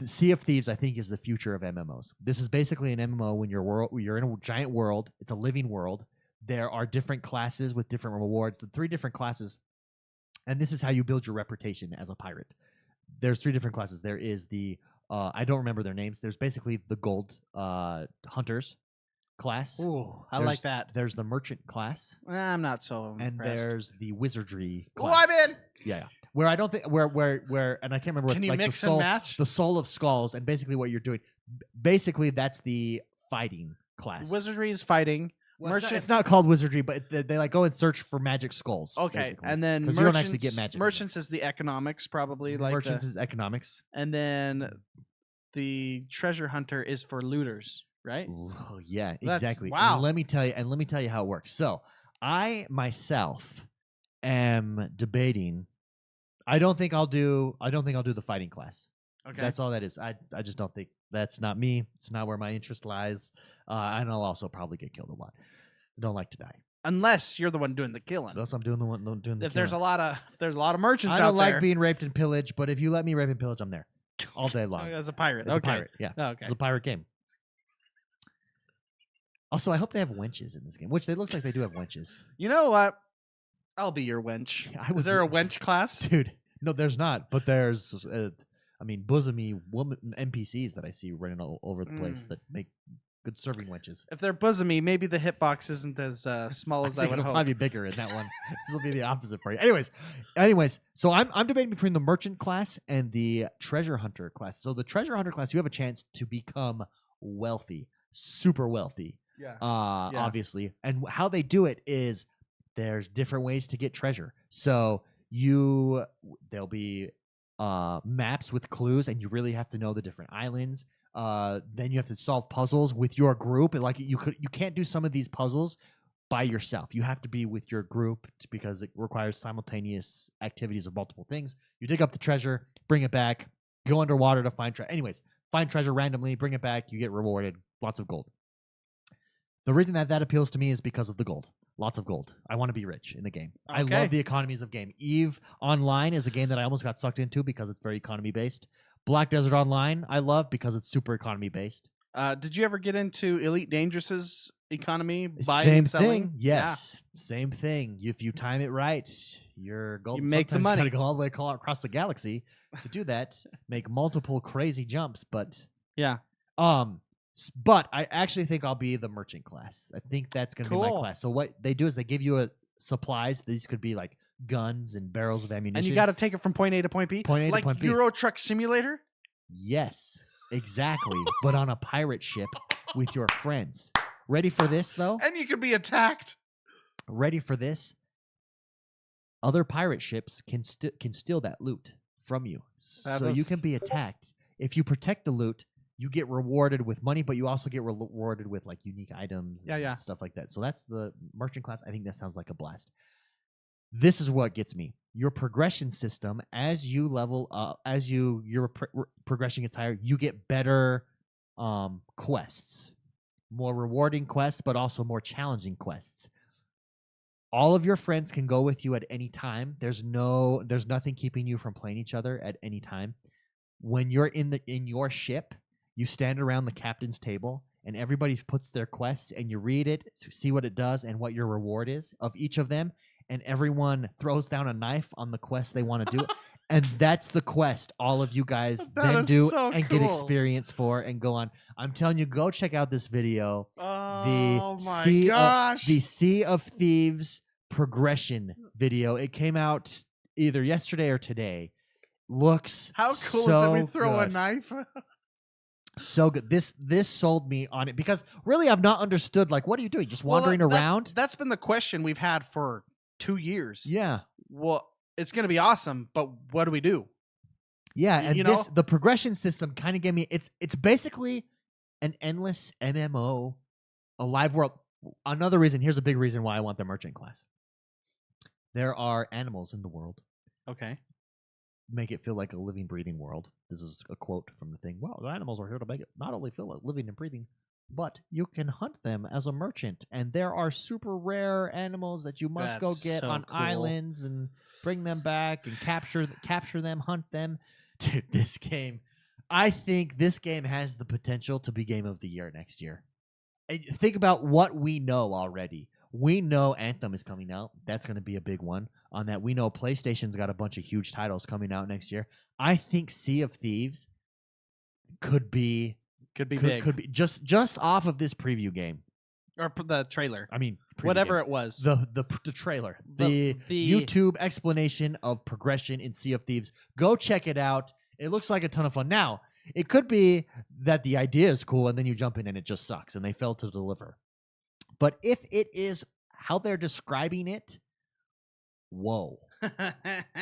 Sea of Thieves, I think, is the future of MMOs. This is basically an MMO when you're in a giant world. It's a living world. There are different classes with different rewards. The 3 different classes, and this is how you build your reputation as a pirate. There's 3 different classes. There is the I don't remember their names. There's basically the gold hunters class. Ooh, I like that. There's the merchant class. I'm not so and impressed. There's the wizardry Ooh, class. I'm in. Yeah. Where I don't think where and I can't remember. Can you like mix the soul, and match? The Soul of Skulls, and basically what you're doing. Basically, that's the fighting class. Wizardry is fighting. Well, it's not called wizardry, but they like go and search for magic skulls. Okay, basically. and then because you don't actually get magic. Merchants is the economics, probably like merchants is economics, and then the treasure hunter is for looters, right? Oh, yeah, exactly. Wow. And let me tell you how it works. So I myself am debating. I don't think I'll do the fighting class. Okay, that's all that is. I just don't think that's not me. It's not where my interest lies. And I'll also probably get killed a lot. I don't like to die. Unless you're the one doing the killing. Unless I'm doing the one doing the killing. There's a lot of merchants out there. I don't like being raped and pillaged, but if you let me rape and pillage, I'm there all day long. As a pirate. As a pirate, yeah. Oh, okay. It's a pirate game. Also, I hope they have wenches in this game, which it looks like they do have wenches. You know what? I'll be your wench. Is there a wench class? Dude, no, there's not. But there's, bosomy woman NPCs that I see running all over the place that make good serving wenches. If they're bosomy, maybe the hitbox isn't as small as I would it'll hope. probably be bigger in that one. This will be the opposite for you. Anyways, so I'm debating between the merchant class and the treasure hunter class. So the treasure hunter class, you have a chance to become wealthy, super wealthy. Yeah. Obviously. And how they do it is there's different ways to get treasure. So there'll be maps with clues, and you really have to know the different islands. Then you have to solve puzzles with your group. Like you can't do some of these puzzles by yourself. You have to be with your group because it requires simultaneous activities of multiple things. You dig up the treasure, bring it back, go underwater to find treasure. Anyways, find treasure randomly, bring it back, you get rewarded, lots of gold. The reason that appeals to me is because of the gold. Lots of gold. I want to be rich in the game. Okay. I love the economies of game. EVE Online is a game that I almost got sucked into because it's very economy based. Black Desert Online I love because it's super economy based. Did you ever get into Elite Dangerous's economy? Same thing. Yes. Yeah. Same thing. If you time it right, your gold. You make the money. You got to go all the way across the galaxy to do that. Make multiple crazy jumps, but yeah. But I actually think I'll be the merchant class. I think that's going to be my class. So what they do is they give you supplies. These could be like guns and barrels of ammunition. And you got to take it from point A to point B? Point A to point B. Like Euro Truck Simulator? Yes, exactly. But on a pirate ship with your friends. Ready for this, though? And you can be attacked. Ready for this? Other pirate ships can steal that loot from you. So you can be attacked. If you protect the loot, you get rewarded with money, but you also get rewarded with like unique items and stuff like that. So that's the merchant class. I think that sounds like a blast. This is what gets me. Your progression system, as you level up, as your progression gets higher, you get better quests, more rewarding quests, but also more challenging quests. All of your friends can go with you at any time. There's nothing keeping you from playing each other at any time. When you're in your ship, you stand around the captain's table and everybody puts their quests and you read it to see what it does and what your reward is of each of them. And everyone throws down a knife on the quest they want to do. And that's the quest all of you guys then do and get experience for and go on. I'm telling you, go check out this video. Oh my gosh. The Sea of Thieves progression video. It came out either yesterday or today. Looks how cool so is it? We throw good. A knife. So good. This sold me on it because really I've not understood, like, what are you doing? Just wandering around? That's been the question we've had for 2 years. Yeah. Well, it's going to be awesome, but what do we do? Yeah, and the progression system kind of gave me it's basically an endless MMO, a live world. Another reason, here's a big reason why I want the merchant class. There are animals in the world. Okay. Make it feel like a living, breathing world. This is a quote from the thing. Well, the animals are here to make it not only feel like living and breathing, but you can hunt them as a merchant. And there are super rare animals that you must go get on islands and bring them back and capture them, hunt them. Dude, this game, I think this game has the potential to be game of the year next year. And think about what we know already. We know Anthem is coming out. That's going to be a big one on that. We know PlayStation's got a bunch of huge titles coming out next year. I think Sea of Thieves could be big. Could be just off of this preview game or the trailer. I mean, whatever game. it was. The trailer. The YouTube explanation of progression in Sea of Thieves. Go check it out. It looks like a ton of fun. Now, it could be that the idea is cool and then you jump in and it just sucks and they fail to deliver. But if it is how they're describing it, whoa. That's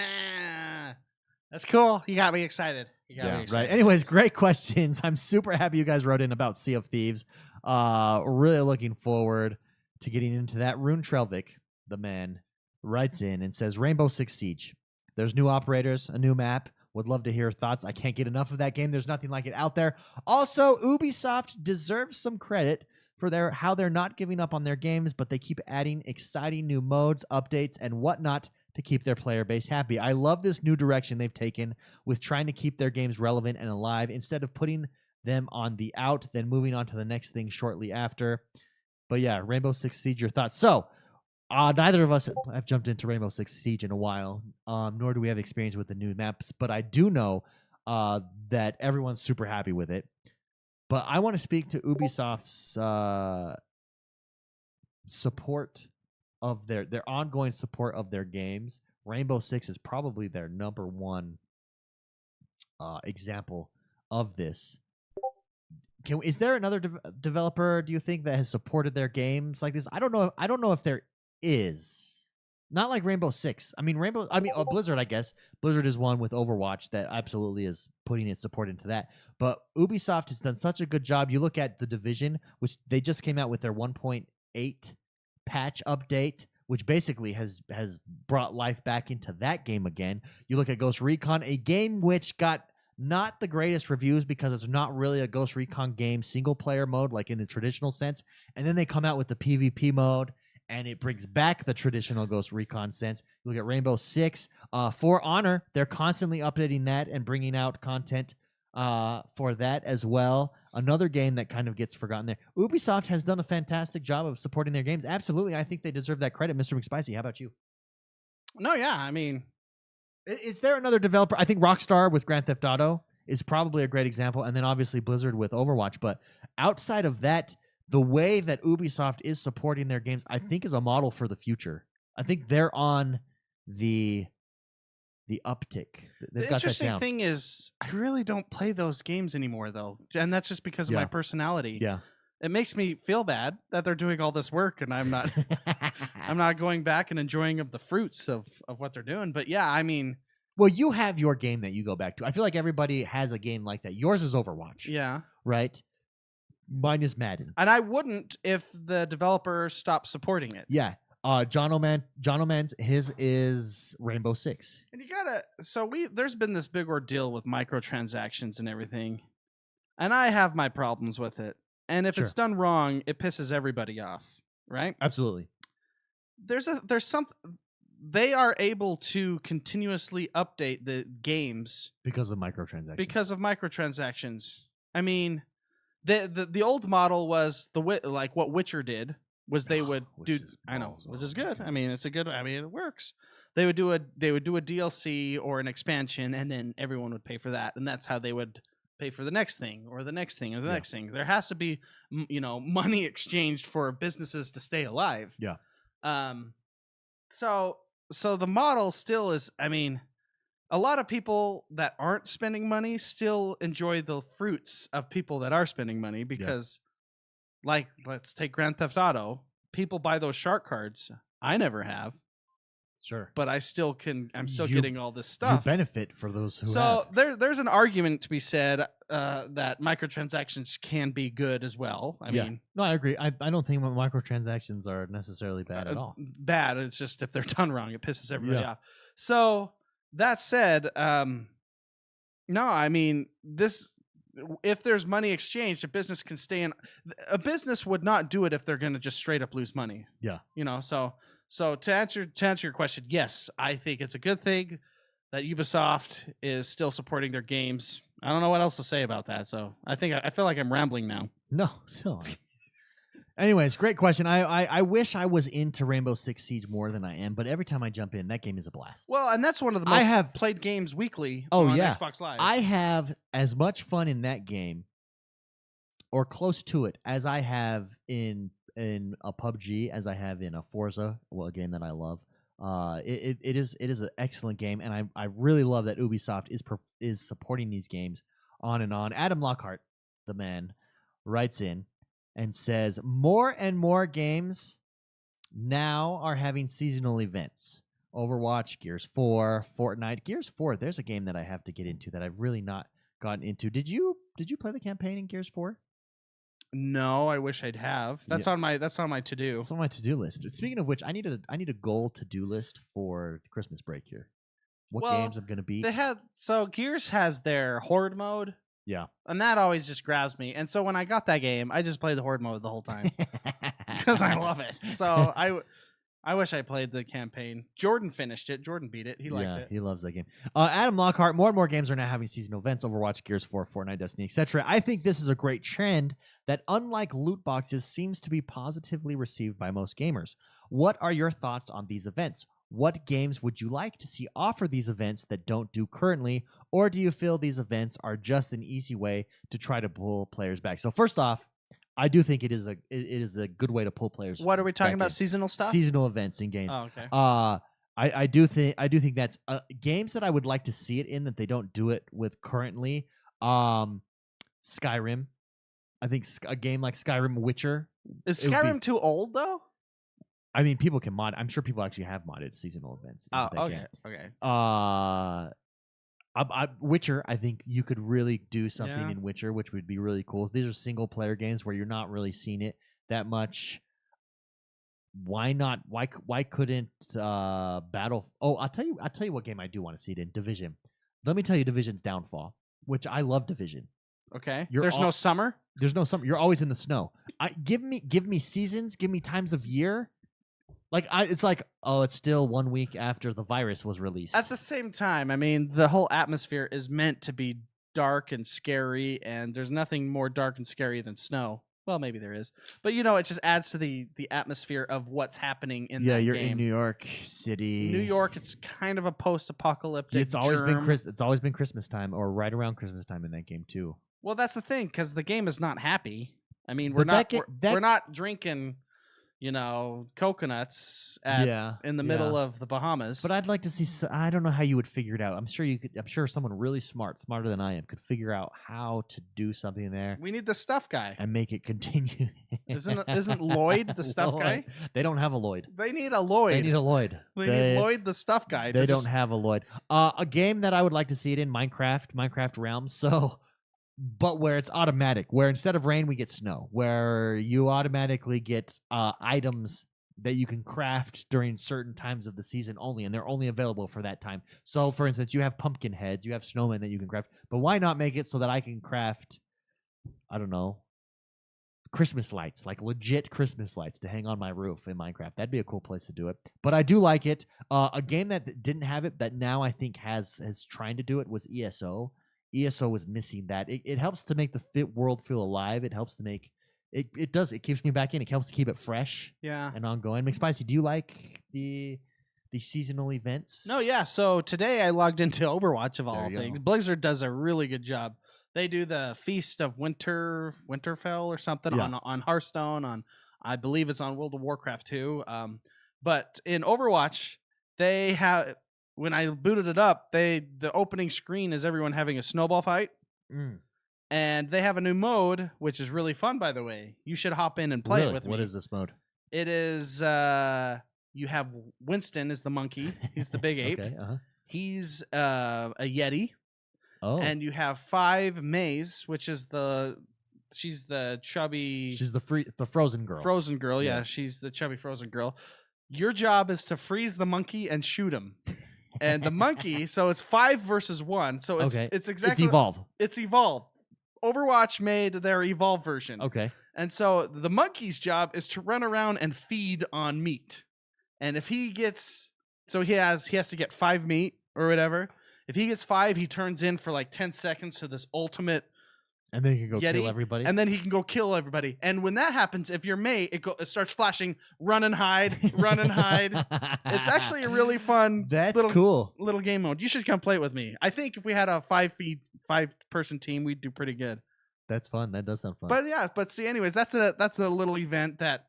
cool. You got me excited. Right. Anyways, great questions. I'm super happy you guys wrote in about Sea of Thieves. Really looking forward to getting into that. Rune Trelvik, the man, writes in and says, Rainbow Six Siege. There's new operators, a new map. Would love to hear thoughts. I can't get enough of that game. There's nothing like it out there. Also, Ubisoft deserves some credit for how they're not giving up on their games, but they keep adding exciting new modes, updates, and whatnot to keep their player base happy. I love this new direction they've taken with trying to keep their games relevant and alive instead of putting them on the out, then moving on to the next thing shortly after. But yeah, Rainbow Six Siege, your thoughts. So, neither of us have jumped into Rainbow Six Siege in a while, nor do we have experience with the new maps, but I do know that everyone's super happy with it. But I want to speak to Ubisoft's support of their ongoing support of their games. Rainbow Six is probably their number one example of this. Is there another developer, do you think, that has supported their games like this? I don't know if there is. Not like Rainbow Six. Blizzard, I guess. Blizzard is one with Overwatch that absolutely is putting its support into that. But Ubisoft has done such a good job. You look at The Division, which they just came out with their 1.8 patch update, which basically has brought life back into that game again. You look at Ghost Recon, a game which got not the greatest reviews because it's not really a Ghost Recon game single player mode like in the traditional sense. And then they come out with the PvP mode, and it brings back the traditional Ghost Recon sense. You look at Rainbow Six. For Honor, they're constantly updating that and bringing out content for that as well. Another game that kind of gets forgotten there. Ubisoft has done a fantastic job of supporting their games. Absolutely, I think they deserve that credit. Mr. McSpicy, how about you? No, yeah, I mean... Is there another developer? I think Rockstar with Grand Theft Auto is probably a great example, and then obviously Blizzard with Overwatch. But outside of that, the way that Ubisoft is supporting their games, I think, is a model for the future. I think they're on the uptick. They've got that down. The interesting thing is, I really don't play those games anymore, though, and that's just because of my personality. Yeah, it makes me feel bad that they're doing all this work, and I'm not, I'm not going back and enjoying the fruits of what they're doing. But yeah, I mean, Well, you have your game that you go back to. I feel like everybody has a game like that. Yours is Overwatch. Yeah. Right? Mine is Madden. And I wouldn't if the developer stopped supporting it. Yeah. John O'Man's, his is Rainbow Six. And there's been this big ordeal with microtransactions and everything. And I have my problems with it. And if it's done wrong, it pisses everybody off, right? Absolutely. There's something they are able to continuously update the games because of microtransactions. I mean, the old model was like what Witcher did was they would do which is good. I mean, it works. They would do a DLC or an expansion, and then everyone would pay for that, and that's how they would pay for the next thing or the next thing or the next thing. There has to be money exchanged for businesses to stay alive. Yeah. So the model still is, I mean, a lot of people that aren't spending money still enjoy the fruits of people that are spending money because, like, let's take Grand Theft Auto. People buy those shark cards. I never have. Sure. But I'm still getting all this stuff. You benefit for those who have. So there's an argument to be said that microtransactions can be good as well. I mean, no, I agree. I don't think microtransactions are necessarily bad at all. Bad. It's just if they're done wrong, it pisses everybody off. So that said, no, I mean if there's money exchanged, a business can stay in. A business would not do it if they're going to just straight up lose money. Yeah. So to answer your question, yes, I think it's a good thing that Ubisoft is still supporting their games. I don't know what else to say about that. So I feel like I'm rambling now. No. Anyways, great question. I wish I was into Rainbow Six Siege more than I am, but every time I jump in, that game is a blast. Well, and that's one of the most played games weekly on Xbox Live. I have as much fun in that game, or close to it, as I have in a PUBG, as I have in a Forza, a game that I love. It is an excellent game, and I really love that Ubisoft is supporting these games on and on. Adam Lockhart, the man, writes in and says, more and more games now are having seasonal events. Overwatch, Gears 4, Fortnite. Gears 4, there's a game that I have to get into that I've really not gotten into. Did you play the campaign in Gears 4? No, I wish I'd have. That's on my to-do. It's on my to-do list. Speaking of which, I need a goal to-do list for the Christmas break here. What games I'm going to beat? Gears has their Horde mode. Yeah. And that always just grabs me. And so when I got that game, I just played the Horde mode the whole time because I love it. So I wish I played the campaign. Jordan finished it. Jordan beat it. He liked it. He loves that game. Adam Lockhart, more and more games are now having seasonal events, Overwatch, Gears 4, Fortnite, Destiny, etc. I think this is a great trend that, unlike loot boxes, seems to be positively received by most gamers. What are your thoughts on these events? What games would you like to see offer these events that don't do currently? Or do you feel these events are just an easy way to try to pull players back? So first off, I do think it is a good way to pull players. What are we talking about? Seasonal stuff? Seasonal events in games. Oh, okay. I do think that's games that I would like to see it in that they don't do it with currently. Skyrim. I think a game like Skyrim, Witcher. Is Skyrim too old though? I mean, people can mod. I'm sure people actually have modded seasonal events. Oh, okay. Okay. Witcher, I think you could really do something in Witcher, which would be really cool. These are single player games where you're not really seeing it that much. Why not? Why couldn't Battle? Oh, I'll tell you what game I do want to see it in. Division. Let me tell you Division's downfall, which I love Division. Okay. There's no summer. There's no summer. You're always in the snow. Give me seasons. Give me times of year. It's like, oh, it's still 1 week after the virus was released. At the same time, I mean, the whole atmosphere is meant to be dark and scary, and there's nothing more dark and scary than snow. Well, maybe there is, but it just adds to the atmosphere of what's happening in that game. Yeah, you're in New York City. New York, it's kind of a post-apocalyptic. It's always been Christmas time, or right around Christmas time in that game too. Well, that's the thing, because the game is not happy. I mean, we're not drinking, coconuts Yeah, in the yeah. middle of the Bahamas. But I'd like to see. I don't know how you would figure it out. I'm sure you could. I'm sure someone really smarter than I am, could figure out how to do something there we need the stuff guy. and make it continue. Isn't Lloyd the stuff guy? They don't have a Lloyd. They need a Lloyd. They need a Lloyd. They need Lloyd the stuff guy. They don't have a Lloyd. A game that I would like to see it in, Minecraft Realms. So, but where it's automatic, where instead of rain we get snow, where you automatically get items that you can craft during certain times of the season only, and they're only available for that time. So, for instance, you have pumpkin heads, you have snowmen that you can craft, but why not make it so that I can craft, I don't know, Christmas lights, like legit Christmas lights to hang on my roof in Minecraft. That'd be a cool place to do it. But I do like it. A game that didn't have it, but now I think has trying to do it, was ESO. ESO was missing that. It helps to make the world feel alive. It helps to make it keeps me back in. It helps to keep it fresh, and ongoing. McSpicy, do you like the seasonal events? No, yeah. So today I logged into Overwatch of all There you things. go. Blizzard does a really good job. They do the Feast of Winterfell or something on Hearthstone. I believe it's on World of Warcraft too. But in Overwatch, they have, when I booted it up, the opening screen is everyone having a snowball fight. And they have a new mode, which is really fun, by the way. You should hop in and play it with me. What is this mode? It is, you have Winston is the monkey. He's the big ape. Okay, He's a Yeti. Oh. And you have 5 Mays, which is she's the chubby... She's the frozen girl. Frozen girl, yeah. She's the chubby frozen girl. Your job is to freeze the monkey and shoot him. And the monkey, so it's 5 versus 1. So it's exactly... It's It's evolved. Overwatch made their evolved version. Okay. And so the monkey's job is to run around and feed on meat. And if he gets... So he has to get 5 meat or whatever. If he gets 5, he turns in for like 10 seconds to this ultimate... And then he can go Yeti, kill everybody. And then he can go kill everybody. And when that happens, if you're May, it starts flashing, run and hide, run and hide. It's actually a really fun cool little game mode. You should come play it with me. I think if we had a 5-person team, we'd do pretty good. That's fun. That does sound fun. But see, anyways, that's a little event that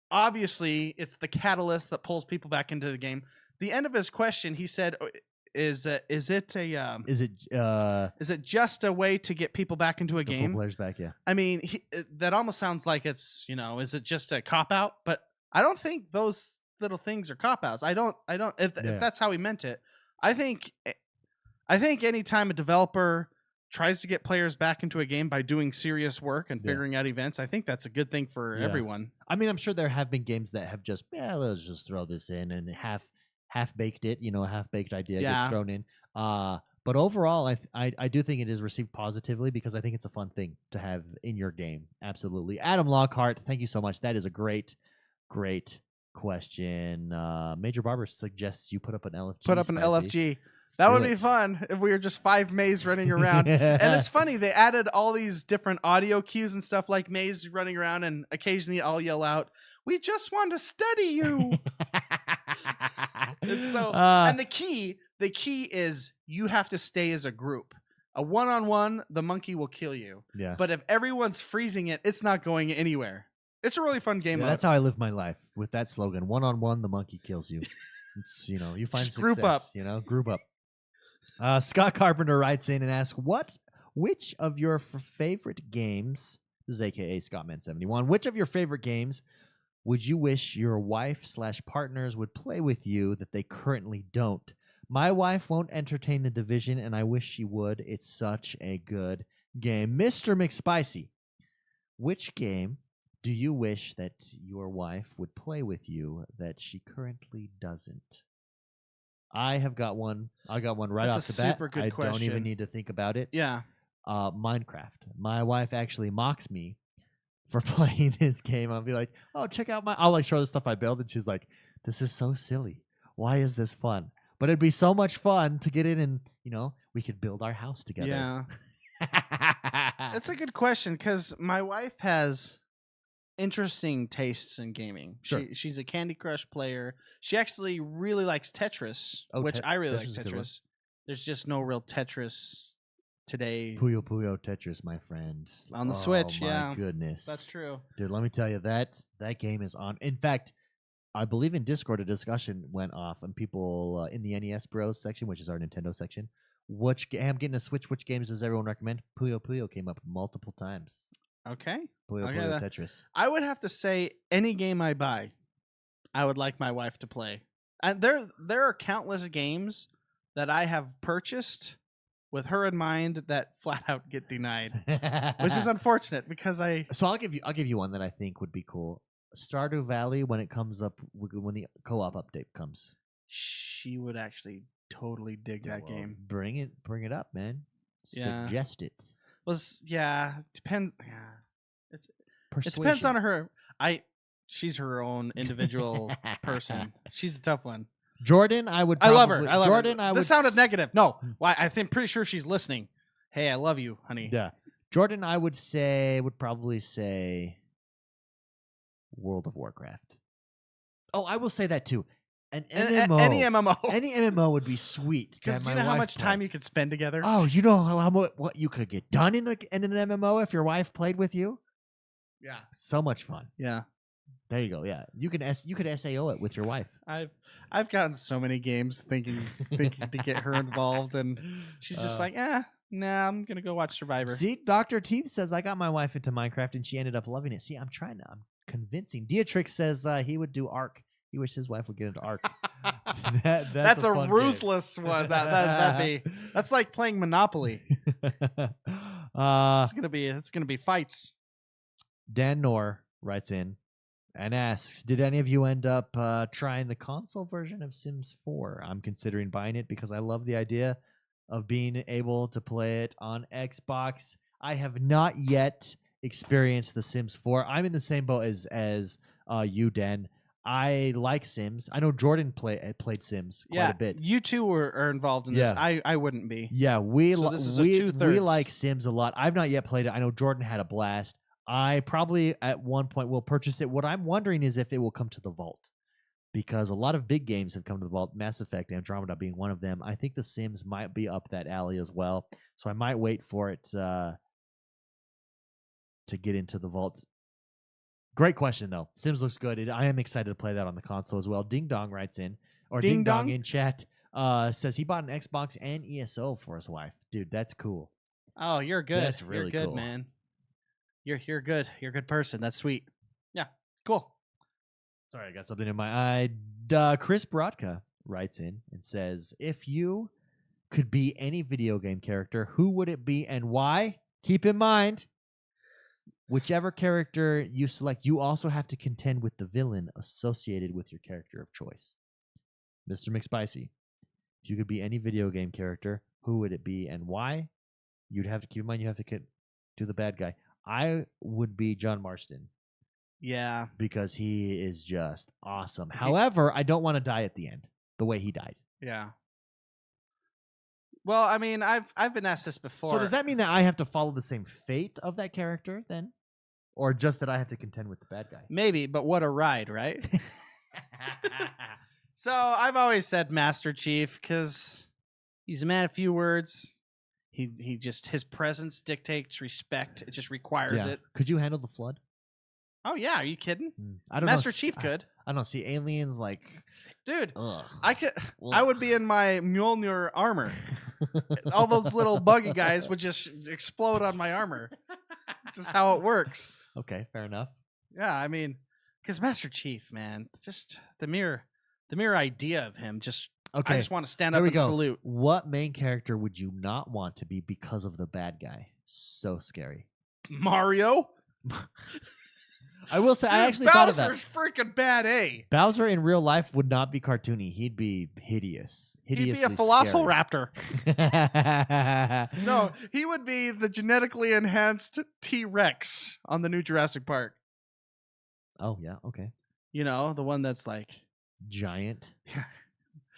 obviously it's the catalyst that pulls people back into the game. The end of his question, he said, Is it just a way to get people back into a game? Pull players back, yeah. I mean, that almost sounds like it's, is it just a cop out? But I don't think those little things are cop outs. I don't. If that's how he meant it, I think anytime a developer tries to get players back into a game by doing serious work and figuring out events, I think that's a good thing for everyone. I mean, I'm sure there have been games that have just, let's just throw this in and half-baked it, a half-baked idea gets thrown in. But overall, I do think it is received positively because I think it's a fun thing to have in your game. Absolutely. Adam Lockhart, thank you so much. That is a great, great question. Major Barber suggests you put up an LFG. Put up an LFG. That would be fun if we were just 5 Mays running around. And it's funny, they added all these different audio cues and stuff like Mays running around, and occasionally I'll yell out, "We just want to study you." It's so and the key is you have to stay as a group. A one-on-one, the monkey will kill you. Yeah. But if everyone's freezing it, it's not going anywhere. It's a really fun game mode. That's how I live my life, with that slogan. One-on-one, the monkey kills you. It's, you find just success. Group up. Group up. Scott Carpenter writes in and asks, which of your favorite games, this is AKA Scottman71, which of your favorite games would you wish your wife/partners would play with you that they currently don't? My wife won't entertain The Division, and I wish she would. It's such a good game. Mr. McSpicy, which game do you wish that your wife would play with you that she currently doesn't? I have got one. I got one right off the bat. Super good I question. don't even need to think about it. Yeah. Minecraft. My wife actually mocks me for playing this game. I'll be like, "Oh, check out I'll like show her the stuff I build," and she's like, "This is so silly. Why is this fun?" But it'd be so much fun to get in and we could build our house together. Yeah. That's a good question because my wife has interesting tastes in gaming. Sure. She's a Candy Crush player. She actually really likes Tetris, which I really like Tetris is a good one. Tetris. There's just no real Tetris today. Puyo Puyo Tetris, my friend. On the Switch, my yeah. goodness. That's true. Dude, let me tell you, that game is on. In fact, I believe in Discord a discussion went off, and people in the NES Bros section, which is our Nintendo section, I'm getting a Switch. Which games does everyone recommend? Puyo Puyo came up multiple times. Okay. Puyo Okay, Puyo Tetris. I would have to say any game I buy, I would like my wife to play. And there are countless games that I have purchased with her in mind that flat out get denied, which is unfortunate because So I'll give you one that I think would be cool. Stardew Valley, when it comes up, when the co-op update comes, she would actually totally dig that game. Bring it up, man. Yeah. Suggest it. Depends. Yeah, it Persuasion. depends on her. She's her own individual person. She's a tough one. Jordan, I would. I love her. Jordan, I would. This sounded negative. No, why? I'm pretty sure she's listening. Hey, I love you, honey. Yeah, Jordan, I would probably say World of Warcraft. Oh, I will say that too. An MMO. Any MMO. Any MMO would be sweet. Because you know how much time you could spend together? Oh, you know how what you could get done in an MMO if your wife played with you? Yeah. So much fun. Yeah. There you go. Yeah. You could SAO it with your wife. I've gotten so many games thinking to get her involved, and she's just like, nah, I'm gonna go watch Survivor. See, Dr. Teeth says I got my wife into Minecraft and she ended up loving it. See, I'm convincing. Dietrich says he would do Ark. He wished his wife would get into Ark. That's a ruthless one. That's like playing Monopoly. It's gonna be fights. Dan Knorr writes in and asks, did any of you end up trying the console version of Sims 4? I'm considering buying it because I love the idea of being able to play it on Xbox. I have not yet experienced The Sims 4. I'm in the same boat as you, Dan. I like Sims. I know Jordan played Sims quite a bit. You two are involved in this. I wouldn't be. Yeah, we like Sims a lot. I've not yet played it. I know Jordan had a blast. I probably at one point will purchase it. What I'm wondering is if it will come to the vault, because a lot of big games have come to the vault, Mass Effect, Andromeda being one of them. I think The Sims might be up that alley as well, so I might wait for it to get into the vault. Great question, though. Sims looks good. I am excited to play that on the console as well. Ding Dong writes in, or Ding Dong in chat, says he bought an Xbox and ESO for his wife. Dude, that's cool. Oh, you're good. That's really good, cool, man. You're good. You're a good person. That's sweet. Yeah, cool. Sorry, I got something in my eye. Chris Brodka writes in and says, if you could be any video game character, who would it be and why? Keep in mind, whichever character you select, you also have to contend with the villain associated with your character of choice. Mr. McSpicy, if you could be any video game character, who would it be and why? You'd have to keep in mind you have to do the bad guy. I would be John Marston. Yeah. Because he is just awesome. However, I don't want to die at the end the way he died. Yeah. Well, I mean, I've been asked this before. So does that mean that I have to follow the same fate of that character then? Or just that I have to contend with the bad guy? Maybe, but what a ride, right? So I've always said Master Chief because he's a man of few words. He just, his presence dictates respect. It just requires it. Could you handle the flood? Oh yeah, are you kidding? I don't Master know. Chief could. I don't see aliens like, dude. Ugh. I could. I would be in my Mjolnir armor. All those little buggy guys would just explode on my armor. This is how it works. Okay, fair enough. Yeah, I mean, because Master Chief, man, just the mere idea of him, just okay. I just want to stand up and salute. What main character would you not want to be because of the bad guy? So scary. Mario. I will say, dude, I actually thought of that. Bowser's freaking bad, eh? Bowser in real life would not be cartoony. He'd be hideous. He'd be a velociraptor. No, he would be the genetically enhanced T-Rex on the new Jurassic Park. Oh, yeah, okay. You know, the one that's like... giant.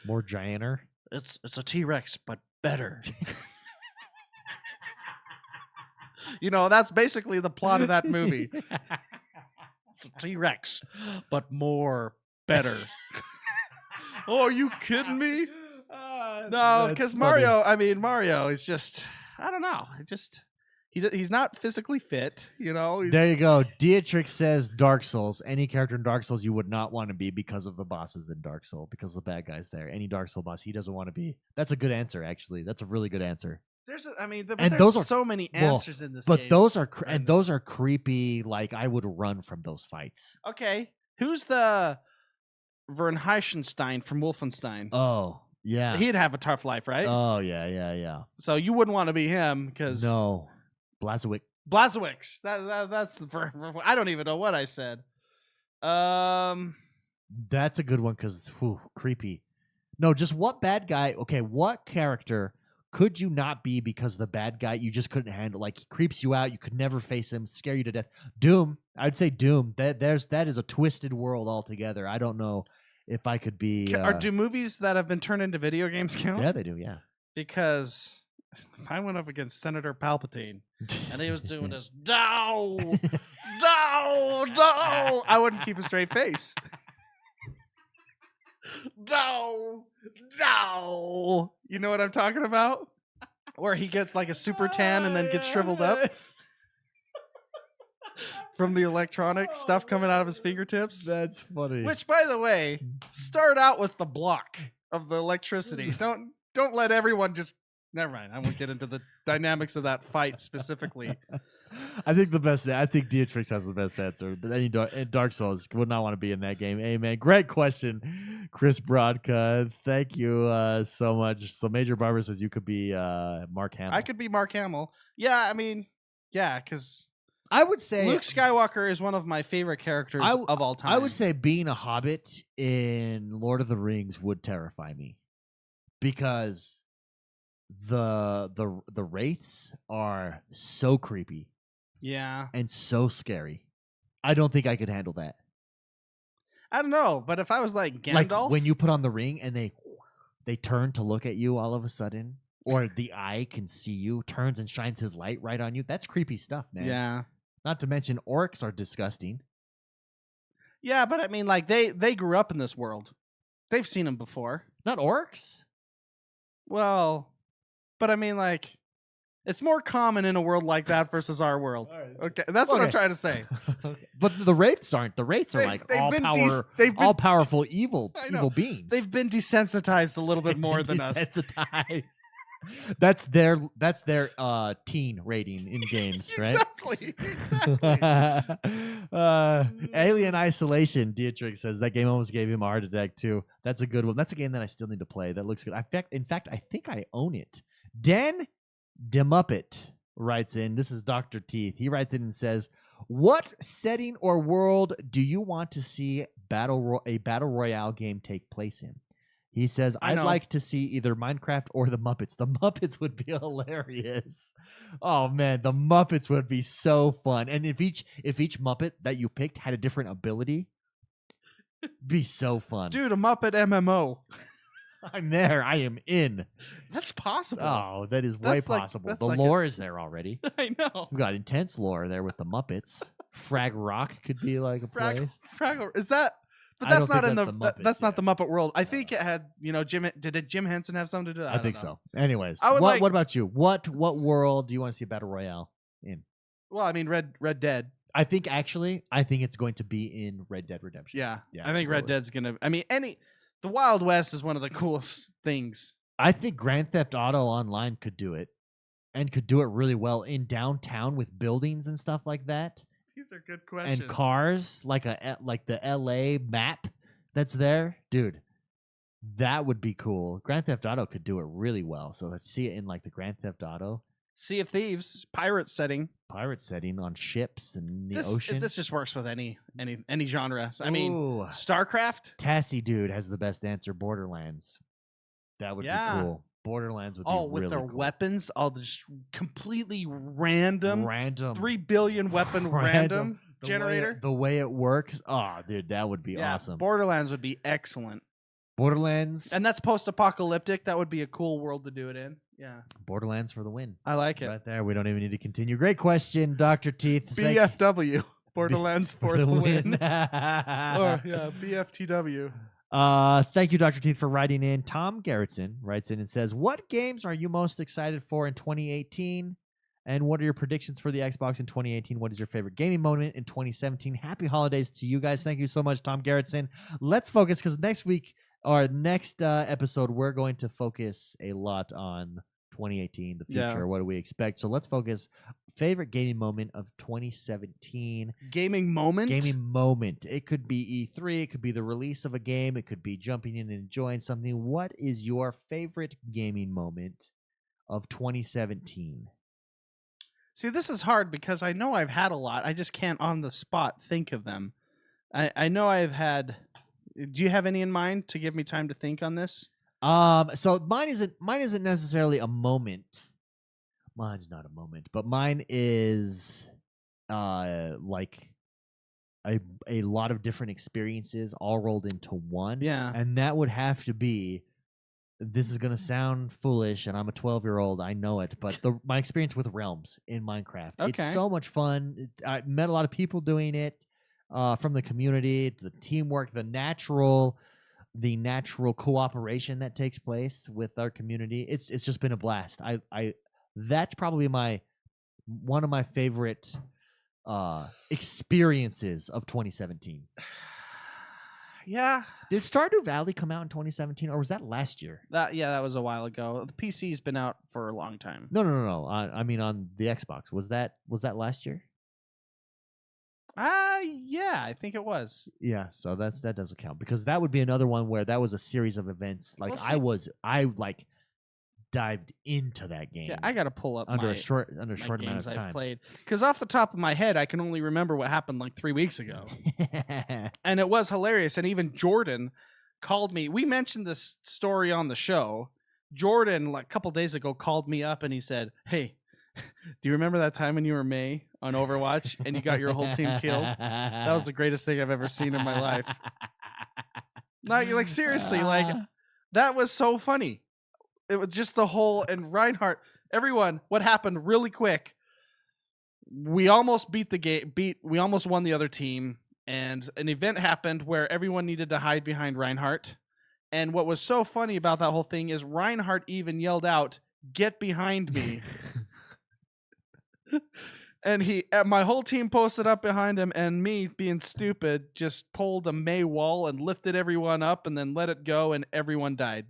More gianter. It's a T-Rex, but better. You know, that's basically the plot of that movie. It's a T-Rex, but better. Oh, are you kidding me? No, because Mario is just... I don't know. He's not physically fit. There you go. Dietrich says Dark Souls. Any character in Dark Souls you would not want to be because of the bosses in Dark Souls, because of the bad guys there. Any Dark Soul boss he doesn't want to be. That's a good answer, actually. That's a really good answer. There's so many answers in this game. But those are creepy. Like, I would run from those fights. Okay, who's the Vernheichenstein from Wolfenstein? Oh, yeah. He'd have a tough life, right? Oh, yeah. So you wouldn't want to be him because no. Blazwick. That's the. I don't even know what I said. That's a good one because creepy. No, just what bad guy? Okay, what character could you not be because the bad guy you just couldn't handle? Like, he creeps you out. You could never face him. Scare you to death. Doom. I'd say Doom. That is a twisted world altogether. I don't know if I could be. Do movies that have been turned into video games count? Yeah, they do. Yeah. Because if I went up against Senator Palpatine and he was doing this, no, I wouldn't keep a straight face. No. You know what I'm talking about? Where he gets like a super tan and then gets shriveled up from the electronic stuff coming out of his fingertips. That's funny. Which, by the way, start out with the block of the electricity. Don't let everyone just. Never mind. I won't get into the dynamics of that fight specifically. I think Dietrich has the best answer. Any Dark Souls would not want to be in that game. Amen. Great question, Chris Brodka. Thank you so much. So Major Barber says you could be Mark Hamill. I could be Mark Hamill. Yeah, I mean, yeah, because I would say Luke Skywalker is one of my favorite characters of all time. I would say being a Hobbit in Lord of the Rings would terrify me because the wraiths are so creepy. Yeah. And so scary. I don't think I could handle that. I don't know, but if I was like Gandalf, like when you put on the ring and they turn to look at you all of a sudden, or the eye can see you, turns and shines his light right on you. That's creepy stuff, man. Yeah. Not to mention orcs are disgusting. Yeah, but I mean, like they grew up in this world. They've seen them before. Not orcs? Well, but I mean, like, it's more common in a world like that versus our world. Okay, that's what I'm trying to say. But the wraiths aren't. The wraiths are like all powerful evil beings. They've been desensitized a little bit more than us. Desensitized. That's their teen rating in games, right? Exactly. Alien Isolation, Dietrich says that game almost gave him a heart attack too. That's a good one. That's a game that I still need to play. That looks good. In fact, I think I own it. Den DeMuppet writes in. This is Dr. Teeth. He writes in and says, "What setting or world do you want to see a battle royale game take place in?" He says, "I'd like to see either Minecraft or the Muppets." The Muppets would be hilarious. Oh man, the Muppets would be so fun. And if each Muppet that you picked had a different ability, be so fun. Dude, a Muppet MMO. I'm there. I am in. That's possible. Oh, that is way possible. The lore is there already. I know. We've got intense lore there with the Muppets. Frag Rock could be like a place. Is that? But that's not in the. That's not the Muppet world. I think it had. Jim. Did Jim Henson have something to do with that? I think so. Anyways, what about you? What world do you want to see a battle royale in? Well, I mean, Red Dead. I think it's going to be in Red Dead Redemption. Yeah. I think Red Dead's gonna. I mean, the Wild West is one of the coolest things. I think Grand Theft Auto Online could do it, and could do it really well in downtown with buildings and stuff like that. These are good questions. And cars, like the LA map that's there, dude. That would be cool. Grand Theft Auto could do it really well. So let's see it in like the Grand Theft Auto. Sea of Thieves, pirate setting on ships and the ocean. This just works with any genre. I mean, StarCraft. Tassie dude has the best answer. Borderlands. That would be cool. Borderlands would be really with their cool. weapons, all just completely random 3 billion weapon random generator. The way it works, dude, that would be awesome. Borderlands would be excellent. Borderlands, and that's post-apocalyptic. That would be a cool world to do it in. Yeah, Borderlands for the win. I like it. Right there. We don't even need to continue. Great question, Dr. Teeth. BFW. Borderlands for the win. BFTW. Thank you, Dr. Teeth, for writing in. Tom Gerritsen writes in and says, what games are you most excited for in 2018? And what are your predictions for the Xbox in 2018? What is your favorite gaming moment in 2017? Happy holidays to you guys. Thank you so much, Tom Gerritsen. Let's focus, because next week, or next episode, we're going to focus a lot on 2018, the future. Yeah. What do we expect? So let's focus. Favorite gaming moment of 2017. Gaming moment? Gaming moment. It could be E3. It could be the release of a game. It could be jumping in and enjoying something. What is your favorite gaming moment of 2017? See, this is hard because I know I've had a lot. I just can't on the spot think of them. I know I've had. Do you have any in mind to give me time to think on this? So mine isn't necessarily a moment. Mine's not a moment, but mine is like a lot of different experiences all rolled into one. Yeah. And that would have to be, this is going to sound foolish, and I'm a 12-year-old, I know it, but my experience with Realms in Minecraft. Okay. It's so much fun. I met a lot of people doing it from the community, the teamwork, the natural cooperation that takes place with our community. It's just been a blast. That's probably one of my favorite experiences of 2017. Yeah. Did Stardew Valley come out in 2017, or was that last year? That was a while ago. The PC's been out for a long time. No. I mean, on the Xbox. Was that last year? Yeah, I think it was. Yeah, so that doesn't count, because that would be another one where that was a series of events. Like, I dived into that game. Yeah, I got to pull up under a short my amount games of time. I've played, because off the top of my head, I can only remember what happened like 3 weeks ago, and it was hilarious. And even Jordan called me. We mentioned this story on the show. Jordan, like a couple days ago, called me up and he said, "Hey, do you remember that time when you were May on Overwatch and you got your whole team killed? That was the greatest thing I've ever seen in my life." Like seriously, like that was so funny. It was just the whole, and Reinhardt, everyone, what happened really quick. We almost beat the game, we almost won the other team, and an event happened where everyone needed to hide behind Reinhardt. And what was so funny about that whole thing is Reinhardt even yelled out, "Get behind me." And my whole team posted up behind him, and me, being stupid, just pulled a May wall and lifted everyone up and then let it go, and everyone died.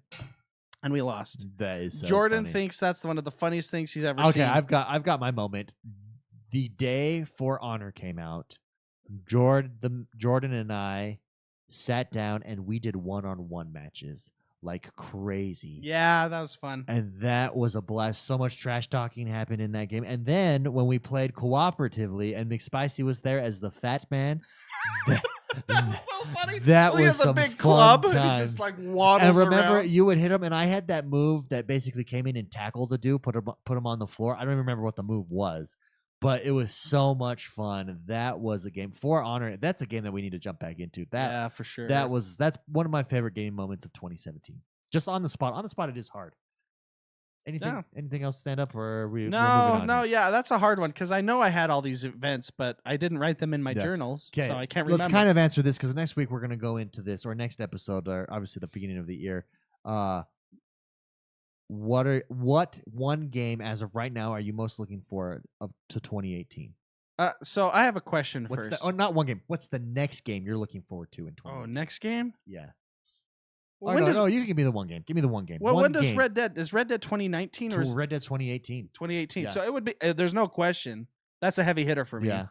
And we lost. That is so Jordan funny. thinks that's one of the funniest things he's ever seen. Okay, I've got my moment. The day For Honor came out, Jordan and I sat down and we did one-on-one matches like crazy. Yeah, that was fun. And that was a blast. So much trash talking happened in that game. And then when we played cooperatively and McSpicy was there as the fat man, that was so funny. That was some big fun club, times. and he just like waddles and remember, around. you would hit him, and I had that move that basically came in and tackled the dude, put him on the floor. I don't even remember what the move was, but it was so much fun. That was a game. For Honor, that's a game that we need to jump back into. Yeah, for sure. That's one of my favorite game moments of 2017. Just on the spot. On the spot, it is hard. Anything else stand up, or are we? No, yeah, that's a hard one, because I know I had all these events, but I didn't write them in my journals, so I can't remember. Let's kind of answer this, because next week we're going to go into this, or next episode, or obviously the beginning of the year. What one game as of right now are you most looking forward to 2018? So I have a question What's first. not one game. What's the next game you're looking forward to in 2018? Oh, next game? Yeah. Well, no, you can give me the one game. Give me the one game. Well, when does Red Dead? Is Red Dead 2019 or is Red Dead 2018? 2018? Yeah. So it would be. There's no question. That's a heavy hitter for me. Yeah.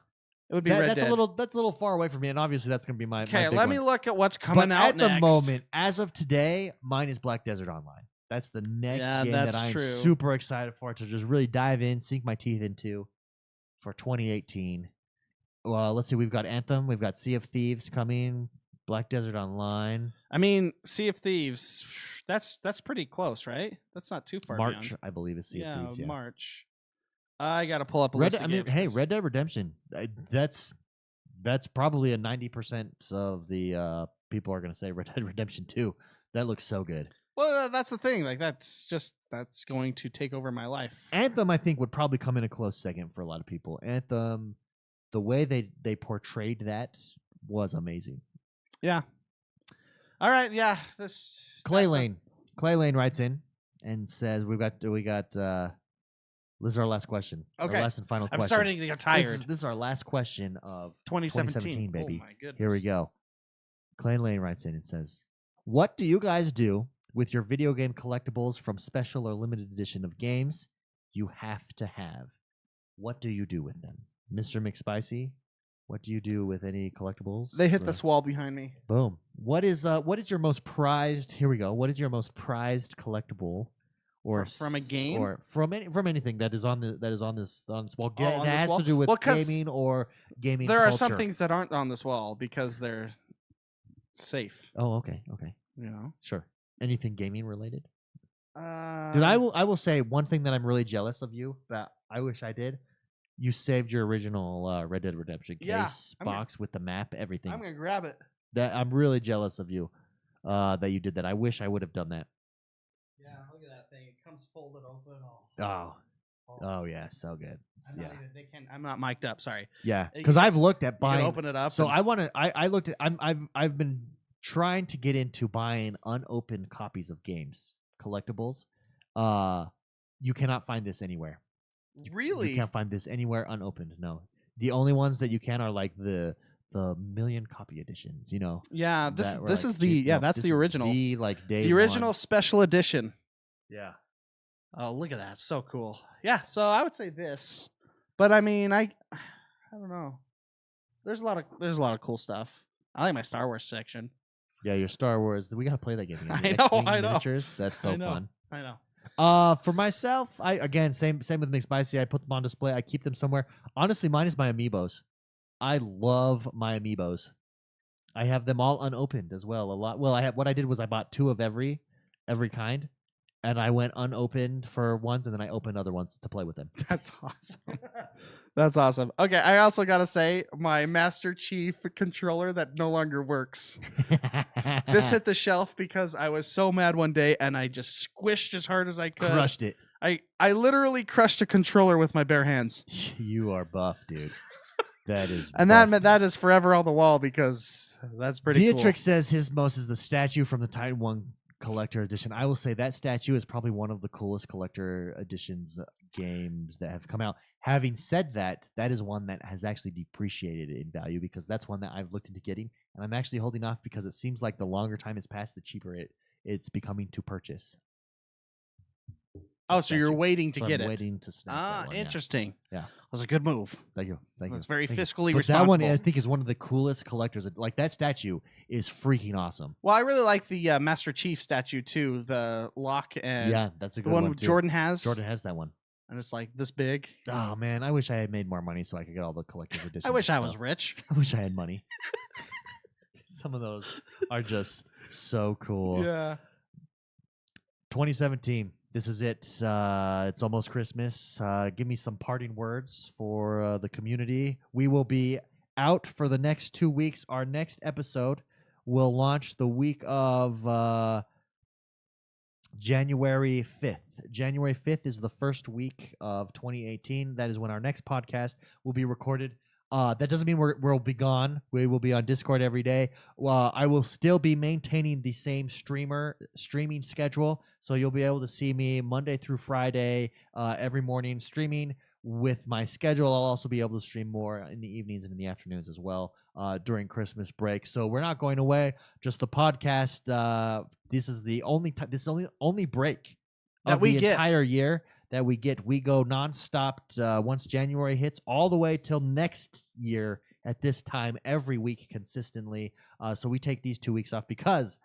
It would be Red Dead. That's a little far away from me, and obviously that's going to be my. Okay, my let big me one. look at what's coming out at next. the moment, as of today, mine is Black Desert Online. That's the next game that I'm super excited for, to just really dive in, sink my teeth into for 2018. Well, let's see. We've got Anthem. We've got Sea of Thieves coming. Black Desert Online. I mean, Sea of Thieves. That's pretty close, right? That's not too far. March, beyond. I believe, is Sea of Thieves. Yeah, March. I gotta pull up a list. Red Dead Redemption. That's probably a 90% of the people are going to say Red Dead Redemption 2. That looks so good. Well, that's the thing. Like that's going to take over my life. Anthem, I think, would probably come in a close second for a lot of people. Anthem, the way they portrayed that was amazing. Yeah. All right, yeah. Clay Lane writes in and says we got this is our last question. Okay. Our last and final I'm question. starting to get tired. This is our last question of 2017, baby. Oh my goodness. Here we go. Clay Lane writes in and says, "What do you guys do with your video game collectibles from special or limited edition of games you have to have? What do you do with them, Mr. McSpicy? What do you do with any collectibles?" They hit this wall behind me. Boom. What is your most prized? Here we go. What is your most prized collectible, or from a game, or from anything that is on this wall? on That this has wall? to do with Well, 'cause gaming or gaming. There culture. are some things that aren't on this wall because they're safe. Oh, okay. You know, Sure. Anything gaming related? Dude, Um, I will say one thing that I'm really jealous of you that I wish I did. You saved your original Red Dead Redemption case Yeah, box with the map, everything. I'm gonna grab it. That I'm really jealous of you that you did that. I wish I would have done that. Yeah, look at that thing. It comes folded open. Oh yeah, so good. I'm not mic'd up. Sorry. Yeah, because I've looked at You buying. can open it up. So I looked at. I've been trying to get into buying unopened copies of games, collectibles. You cannot find this anywhere. Really? You can't find this anywhere unopened. No, the only ones that you can are like the million copy editions. You know. Yeah. This that were, this like, is the cheap. yeah. No, That's this the is original. The like day. The original one. special edition. Yeah. Oh, look at that. So cool. Yeah, so I would say this. But I mean, I don't know. There's a lot of cool stuff. I like my Star Wars section. Yeah, your Star Wars. We gotta play that game again. I know. Miniatures. That's so fun. I know. For myself, I again same with McSpicy. I put them on display. I keep them somewhere. Honestly, mine is my amiibos. I love my amiibos. I have them all unopened as well. A lot. Well, what I did was I bought 2 of every kind. And I went unopened for ones, and then I opened other ones to play with them. That's awesome. That's awesome. Okay, I also got to say, my Master Chief controller that no longer works. This hit the shelf because I was so mad one day, and I just squished as hard as I could. Crushed it. I literally crushed a controller with my bare hands. You are buff, dude. That is and that is forever on the wall because that's pretty Dietrich cool. says his most is the statue from the Titan 1 collector edition. I will say that statue is probably one of the coolest collector editions games that have come out. Having said that, that is one that has actually depreciated in value because that's one that I've looked into getting, and I'm actually holding off because it seems like the longer time has passed, the cheaper it's becoming to purchase. Oh, so you're waiting to So get I'm it. waiting to snap that one, Interesting. Yeah. That was a good move. Thank you. It's very Thank you. fiscally But responsible. that one I think is one of the coolest collectors. Like that statue is freaking awesome. Well, I really like the Master Chief statue too. The lock and Yeah, that's a the good one too. Jordan has. Jordan has that one. And it's like this big. Oh man, I wish I had made more money so I could get all the collector's editions. I wish and I was stuff. rich. I wish I had money. Some of those are just so cool. Yeah. 2017. This is it. It's almost Christmas. Give me some parting words for the community. We will be out for the next 2 weeks. Our next episode will launch the week of January 5th. January 5th is the first week of 2018. That is when our next podcast will be recorded. That doesn't mean we'll be gone. We will be on Discord every day. I will still be maintaining the same streaming schedule, so you'll be able to see me Monday through Friday every morning streaming. With my schedule, I'll also be able to stream more in the evenings and in the afternoons as well during Christmas break. So we're not going away. Just the podcast. This is the only only break That of we the get. entire year that we get. We go nonstop once January hits, all the way till next year at this time, every week consistently. So we take these 2 weeks off because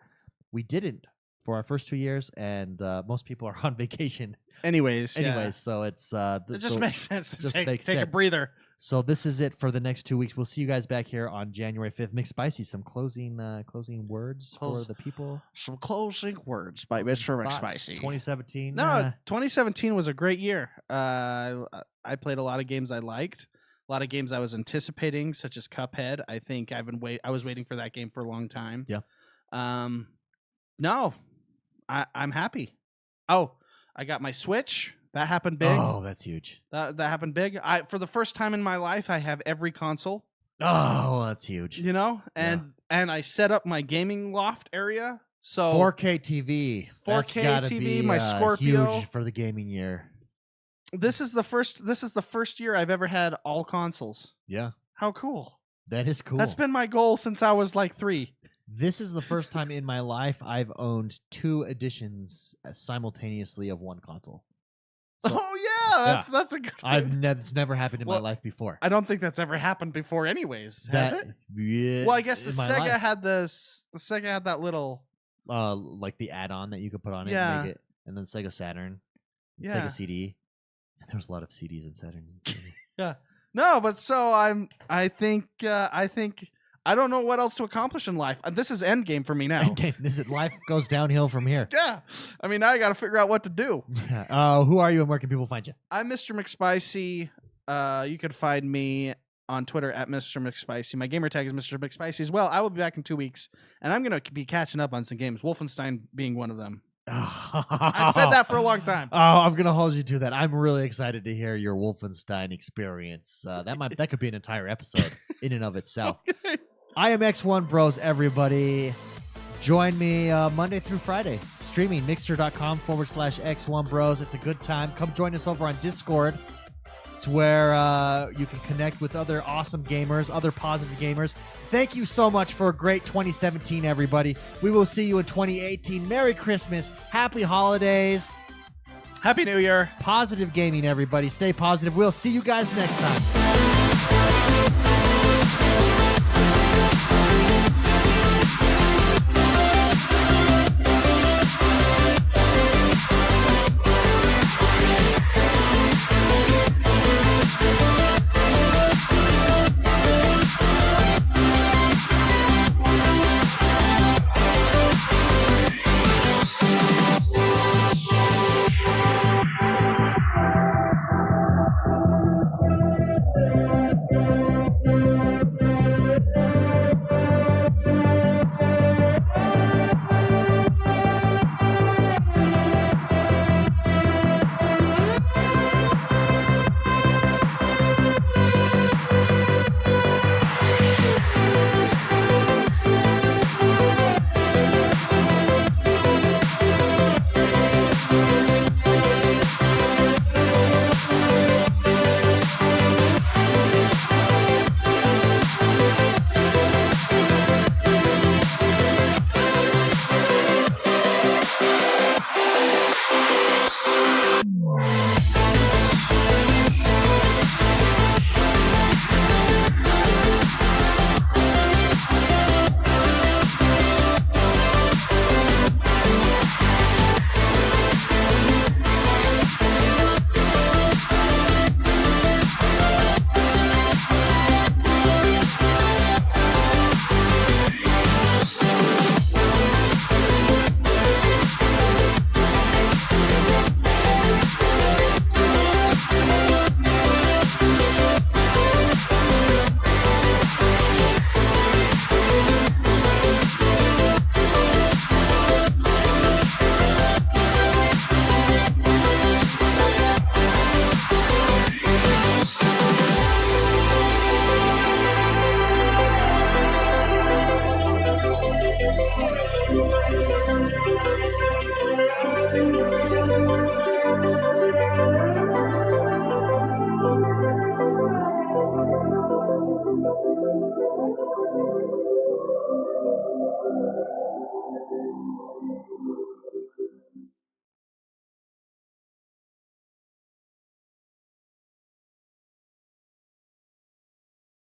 we didn't for our first 2 years, and most people are on vacation. Anyways, So it's it just makes sense to take a sense. breather. So this is it for the next 2 weeks. We'll see you guys back here on January 5th. McSpicy, some closing words for the people. Some closing words by Mr. Thoughts? McSpicy. 2017. No, 2017 was a great year. I played a lot of games I liked, a lot of games I was anticipating, such as Cuphead. I think I was waiting for that game for a long time. Yeah. No, I'm happy. Oh, I got my Switch. That happened big. Oh, that's huge. That happened big. For the first time in my life, I have every console. Oh, that's huge. You know, and and I set up my gaming loft area. So 4K TV. 4K That's gotta TV, be, my Scorpio. huge for the gaming year. This is the first year I've ever had all consoles. Yeah. How cool. That is cool. That's been my goal since I was like 3. This is the first time in my life I've owned 2 editions simultaneously of one console. So, that's a good It's never happened in my life before. I don't think that's ever happened before anyways. Has it? Yeah. Well, I guess the Sega had this. The Sega had that little like the add-on that you could put on it Yeah. and make it, and then Sega Saturn, Yeah. Sega CD. There was a lot of CDs in Saturn. Yeah. No, but so I think I don't know what else to accomplish in life. This is endgame for me now. Life goes downhill from here. Yeah. I mean, now I got to figure out what to do. Who are you and where can people find you? I'm Mr. McSpicy. You can find me on Twitter at Mr. McSpicy. My gamer tag is Mr. McSpicy as well. I will be back in 2 weeks, and I'm going to be catching up on some games, Wolfenstein being one of them. I've said that for a long time. Oh, I'm gonna hold you to that. I'm really excited to hear your Wolfenstein experience. That could be an entire episode in and of itself. Okay. I am Xonebros, everybody. Join me Monday through Friday, streaming mixer.com/X1Bros. It's a good time. Come join us over on Discord. It's where you can connect with other awesome gamers, other positive gamers. Thank you so much for a great 2017, everybody. We will see you in 2018. Merry Christmas. Happy holidays. Happy New Year. Positive gaming, everybody. Stay positive. We'll see you guys next time.